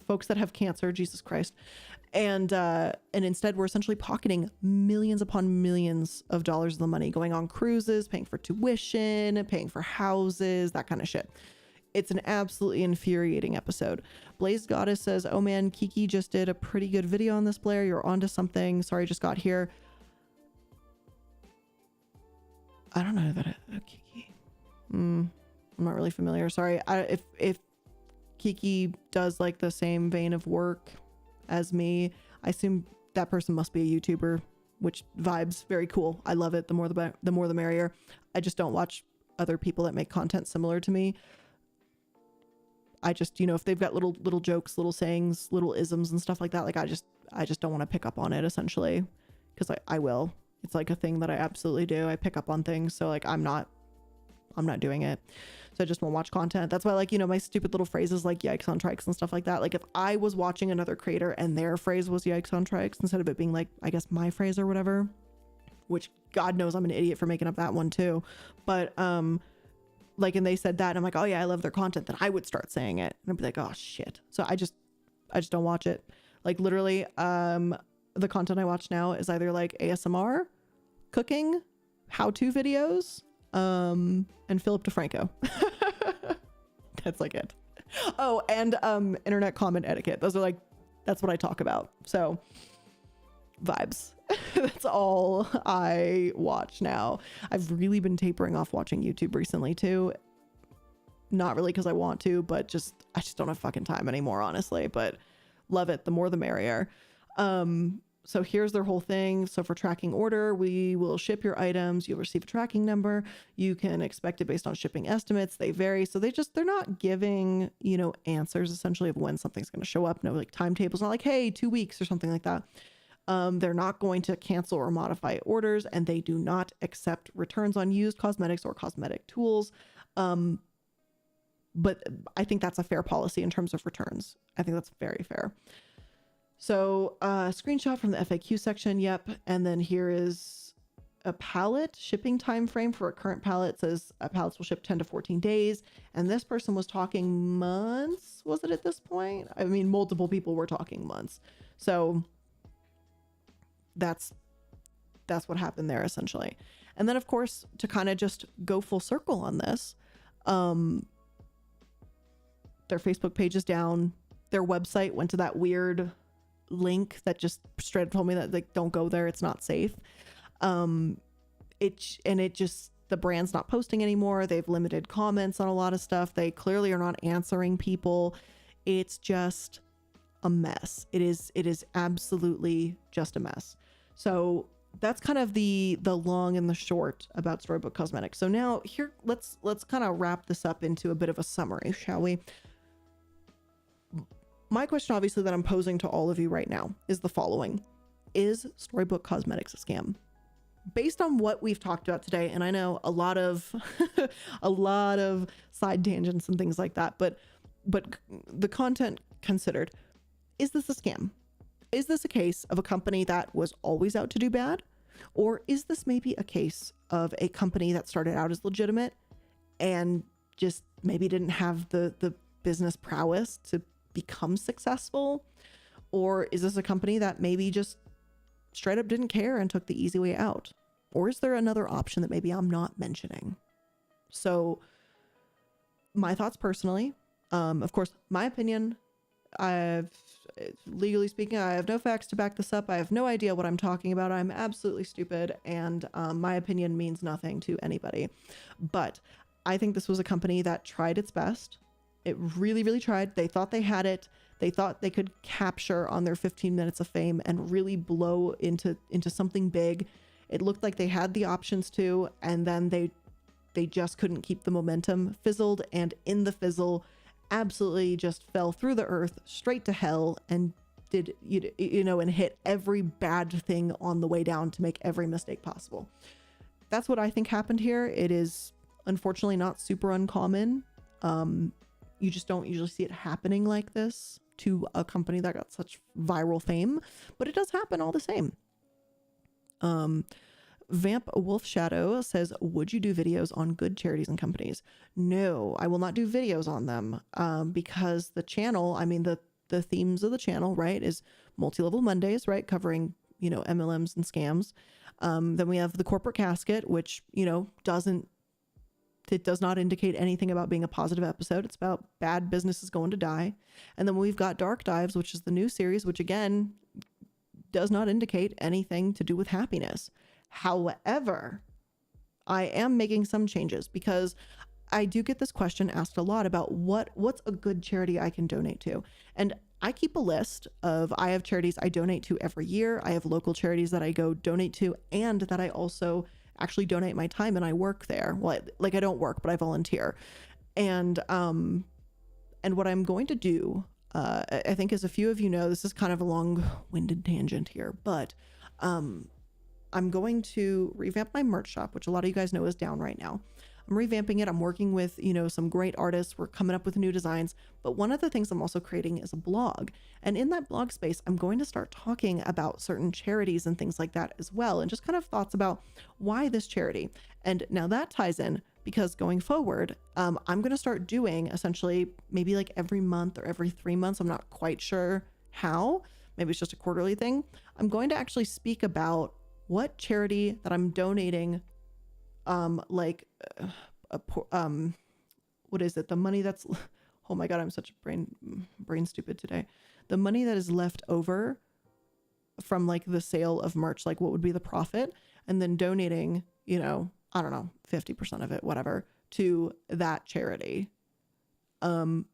folks that have cancer, Jesus Christ. And instead we're essentially pocketing millions upon millions of dollars of the money, going on cruises, paying for tuition, paying for houses, that kind of shit. It's an absolutely infuriating episode. Blaze Goddess says, oh man, Kiki just did a pretty good video on this, Blair. You're onto something. Sorry, just got here. I don't know that Kiki. I'm not really familiar. Sorry. If Kiki does like the same vein of work as me, I assume that person must be a YouTuber, which vibes very cool. I love it. The more the merrier. I just don't watch other people that make content similar to me. I just, you know, if they've got little jokes, little sayings, little isms and stuff like that, like I just don't want to pick up on it, essentially, because I will. It's like a thing that I absolutely do. I pick up on things, so like I'm not doing it. So I just won't watch content. That's why, like, you know, my stupid little phrases like yikes on trikes and stuff like that. Like if I was watching another creator and their phrase was yikes on trikes instead of it being like, I guess my phrase or whatever, which God knows I'm an idiot for making up that one too. But like, and they said that and I'm like, oh yeah, I love their content, then I would start saying it and I'd be like, oh shit. So I just don't watch it. Like literally, the content I watch now is either like ASMR, cooking, how-to videos, and Philip DeFranco. That's like it. Oh, and internet comment etiquette. Those are like, that's what I talk about. So vibes. That's all I watch now. I've really been tapering off watching YouTube recently too. Not really because I want to, but I just don't have fucking time anymore, honestly. But love it. The more the merrier. So here's their whole thing. So for tracking order, we will ship your items. You'll receive a tracking number. You can expect it based on shipping estimates. They vary. So they're not giving, answers essentially of when something's going to show up. No like timetables, not like, hey, 2 weeks or something like that. They're not going to cancel or modify orders, and they do not accept returns on used cosmetics or cosmetic tools. But I think that's a fair policy in terms of returns. I think that's very fair. So screenshot from the FAQ section. Yep. And then here is a pallet shipping time frame for a current pallet. It says pallets will ship 10 to 14 days. And this person was talking months. Was it at this point? I mean, multiple people were talking months. So that's what happened there essentially. And then of course, to kind of just go full circle on this, their Facebook page is down. Their website went to that weird link that just straight up told me that like don't go there, it's not safe. The brand's not posting anymore. They've limited comments on a lot of stuff. They clearly are not answering people. It's just a mess. It is absolutely just a mess. So that's kind of the long and the short about Storybook Cosmetics. So now here let's kind of wrap this up into a bit of a summary, shall we? My question, obviously, that I'm posing to all of you right now is the following. Is Storybook Cosmetics a scam? Based on what we've talked about today, and I know a lot of a lot of side tangents and things like that, but the content considered, is this a scam? Is this a case of a company that was always out to do bad? Or is this maybe a case of a company that started out as legitimate and just maybe didn't have the business prowess to become successful? Or is this a company that maybe just straight up didn't care and took the easy way out? Or is there another option that maybe I'm not mentioning? So my thoughts personally, of course, my opinion, legally speaking, I have no facts to back this up. I have no idea what I'm talking about. I'm absolutely stupid. And my opinion means nothing to anybody. But I think this was a company that tried its best. It really, really tried. They thought they had it. They thought they could capture on their 15 minutes of fame and really blow into something big. It looked like they had the options to, and then they just couldn't keep the momentum, fizzled, and in the fizzle, absolutely just fell through the earth, straight to hell, and did, and hit every bad thing on the way down to make every mistake possible. That's what I think happened here. It is unfortunately not super uncommon. You just don't usually see it happening like this to a company that got such viral fame, but it does happen all the same. Vamp Wolf Shadow says, would you do videos on good charities and companies? No, I will not do videos on them, because the channel, I mean, the themes of the channel, right, is Multi-Level Mondays, right, covering, MLMs and scams. Then we have the Corporate Casket, which, it does not indicate anything about being a positive episode. It's about bad businesses going to die. And then we've got Dark Dives, which is the new series, which again, does not indicate anything to do with happiness. However, I am making some changes because I do get this question asked a lot about what's a good charity I can donate to. And I keep a list of, I have charities I donate to every year. I have local charities that I go donate to, and that I also actually donate my time and I work there. Well, like I don't work, but I volunteer. And what I'm going to do, I think as a few of you know, this is kind of a long-winded tangent here, but I'm going to revamp my merch shop, which a lot of you guys know is down right now. I'm revamping it. I'm working with, some great artists. We're coming up with new designs. But one of the things I'm also creating is a blog. And in that blog space, I'm going to start talking about certain charities and things like that as well. And just kind of thoughts about why this charity. And now that ties in because going forward, I'm going to start doing essentially maybe like every month or every 3 months. I'm not quite sure how. Maybe it's just a quarterly thing. I'm going to actually speak about what charity that I'm donating, what is it? The money that's, oh my God, I'm such a brain stupid today. The money that is left over from like the sale of merch, like what would be the profit, and then donating, I don't know, 50% of it, whatever, to that charity.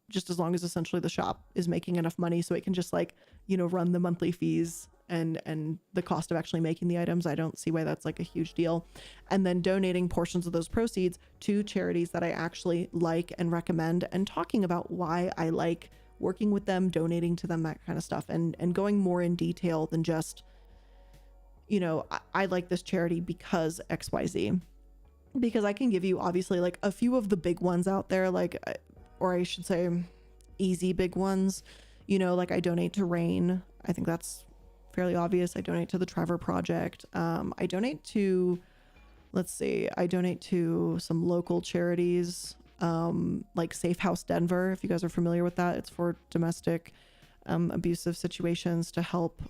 just as long as essentially the shop is making enough money so it can just like, you know, run the monthly fees and the cost of actually making the items. I don't see why that's like a huge deal. And then donating portions of those proceeds to charities that I actually like and recommend, and talking about why I like working with them, donating to them, that kind of stuff, and going more in detail than just, you know, I like this charity because XYZ. Because I can give you obviously like a few of the big ones out there, like, or I should say easy big ones, you know, like I donate to Rain. I think that's fairly obvious. I donate to the Trevor Project. I donate to, let's see, I donate to some local charities, like Safe House Denver, if you guys are familiar with that. It's for domestic abusive situations to help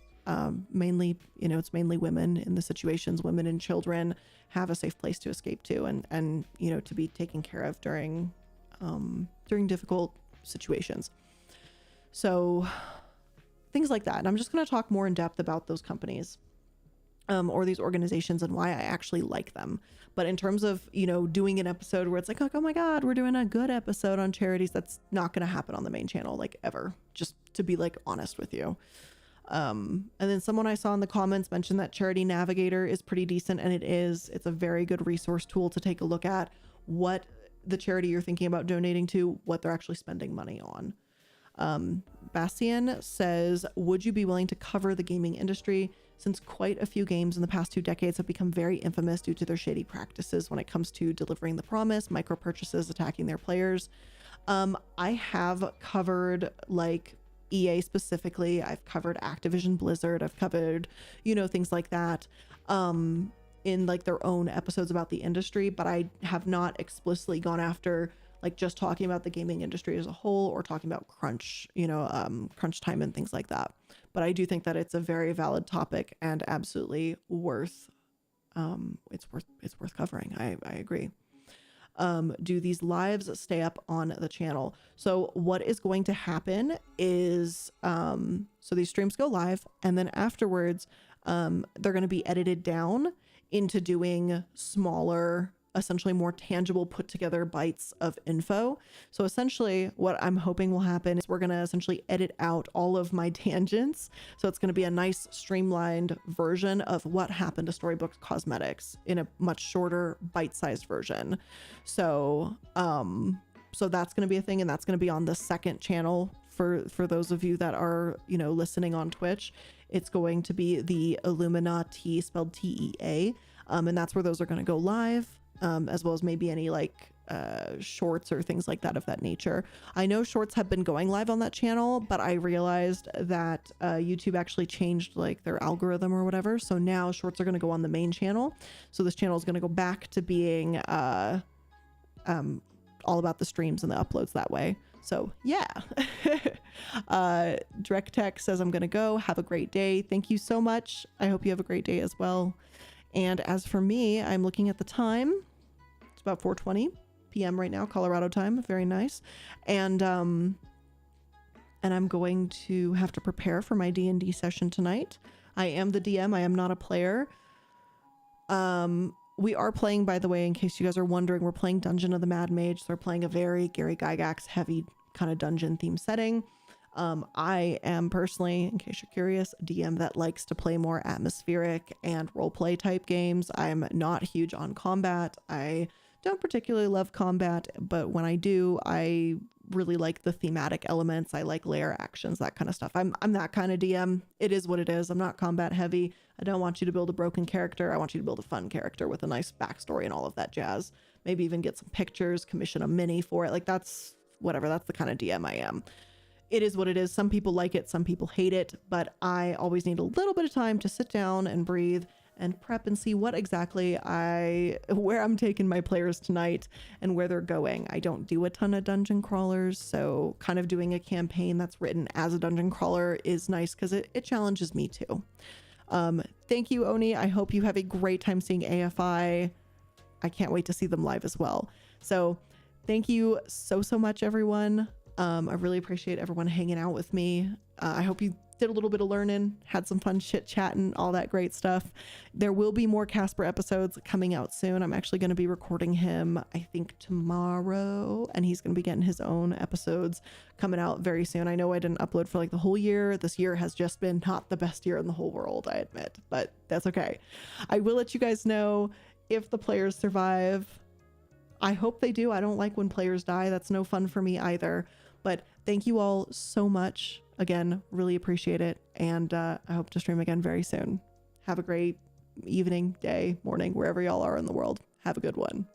mainly, you know, it's mainly women in the situations, women and children have a safe place to escape to, and you know, to be taken care of during difficult situations. So things like that. And I'm just going to talk more in depth about those companies or these organizations and why I actually like them. But in terms of, you know, doing an episode where it's like, oh my God, we're doing a good episode on charities, that's not going to happen on the main channel, like ever, just to be like honest with you. And then someone I saw in the comments mentioned that Charity Navigator is pretty decent, and it's a very good resource tool to take a look at what the charity you're thinking about donating to, what they're actually spending money on. Bastian says, would you be willing to cover the gaming industry, since quite a few games in the past 2 decades have become very infamous due to their shady practices when it comes to delivering the promise, micro purchases, attacking their players? I have covered like EA specifically. I've covered Activision Blizzard. I've covered, you know, things like that in like their own episodes about the industry, but I have not explicitly gone after like just talking about the gaming industry as a whole, or talking about crunch, you know, crunch time and things like that. But I do think that it's a very valid topic and absolutely worth, it's worth covering. I agree. Do these lives stay up on the channel? So what is going to happen is, so these streams go live, and then afterwards, they're going to be edited down into doing smaller, essentially more tangible, put together bites of info. So essentially what I'm hoping will happen is we're going to essentially edit out all of my tangents. So it's going to be a nice streamlined version of what happened to Storybook Cosmetics in a much shorter bite-sized version. So, so that's going to be a thing, and that's going to be on the second channel for those of you that are, you know, listening on Twitch. It's going to be the Illuminati, spelled TEA. And that's where those are going to go live. As well as maybe any like shorts or things like that of that nature. I know shorts have been going live on that channel, but I realized that YouTube actually changed like their algorithm or whatever. So now shorts are going to go on the main channel. So this channel is going to go back to being all about the streams and the uploads that way. So yeah. Direct Tech says, I'm going to go. Have a great day. Thank you so much. I hope you have a great day as well. And as for me, I'm looking at the time. It's about 4:20 p.m. right now, Colorado time. Very nice. And I'm going to have to prepare for my D&D session tonight. I am the DM. I am not a player. We are playing, by the way, in case you guys are wondering, we're playing Dungeon of the Mad Mage. So we're playing a very Gary Gygax heavy kind of dungeon theme setting. I am personally, in case you're curious, a DM that likes to play more atmospheric and roleplay type games. I'm not huge on combat. I don't particularly love combat, but when I do, I really like the thematic elements. I like layer actions, that kind of stuff. I'm that kind of DM. It is what it is. I'm not combat heavy. I don't want you to build a broken character. I want you to build a fun character with a nice backstory and all of that jazz. Maybe even get some pictures, commission a mini for it. Like that's whatever. That's the kind of DM I am. It is what it is. Some people like it, some people hate it, but I always need a little bit of time to sit down and breathe and prep and see what exactly where I'm taking my players tonight and where they're going. I don't do a ton of dungeon crawlers, so kind of doing a campaign that's written as a dungeon crawler is nice because it challenges me too. Thank you, Oni. I hope you have a great time seeing AFI. I can't wait to see them live as well. So thank you so much, everyone. I really appreciate everyone hanging out with me. I hope you did a little bit of learning, had some fun chit chatting, all that great stuff. There will be more Casper episodes coming out soon. I'm actually going to be recording him, I think tomorrow, and he's going to be getting his own episodes coming out very soon. I know I didn't upload for like the whole year. This year has just been not the best year in the whole world, I admit, but that's okay. I will let you guys know if the players survive. I hope they do. I don't like when players die. That's no fun for me either. But thank you all so much. Again, really appreciate it. And I hope to stream again very soon. Have a great evening, day, morning, wherever y'all are in the world. Have a good one.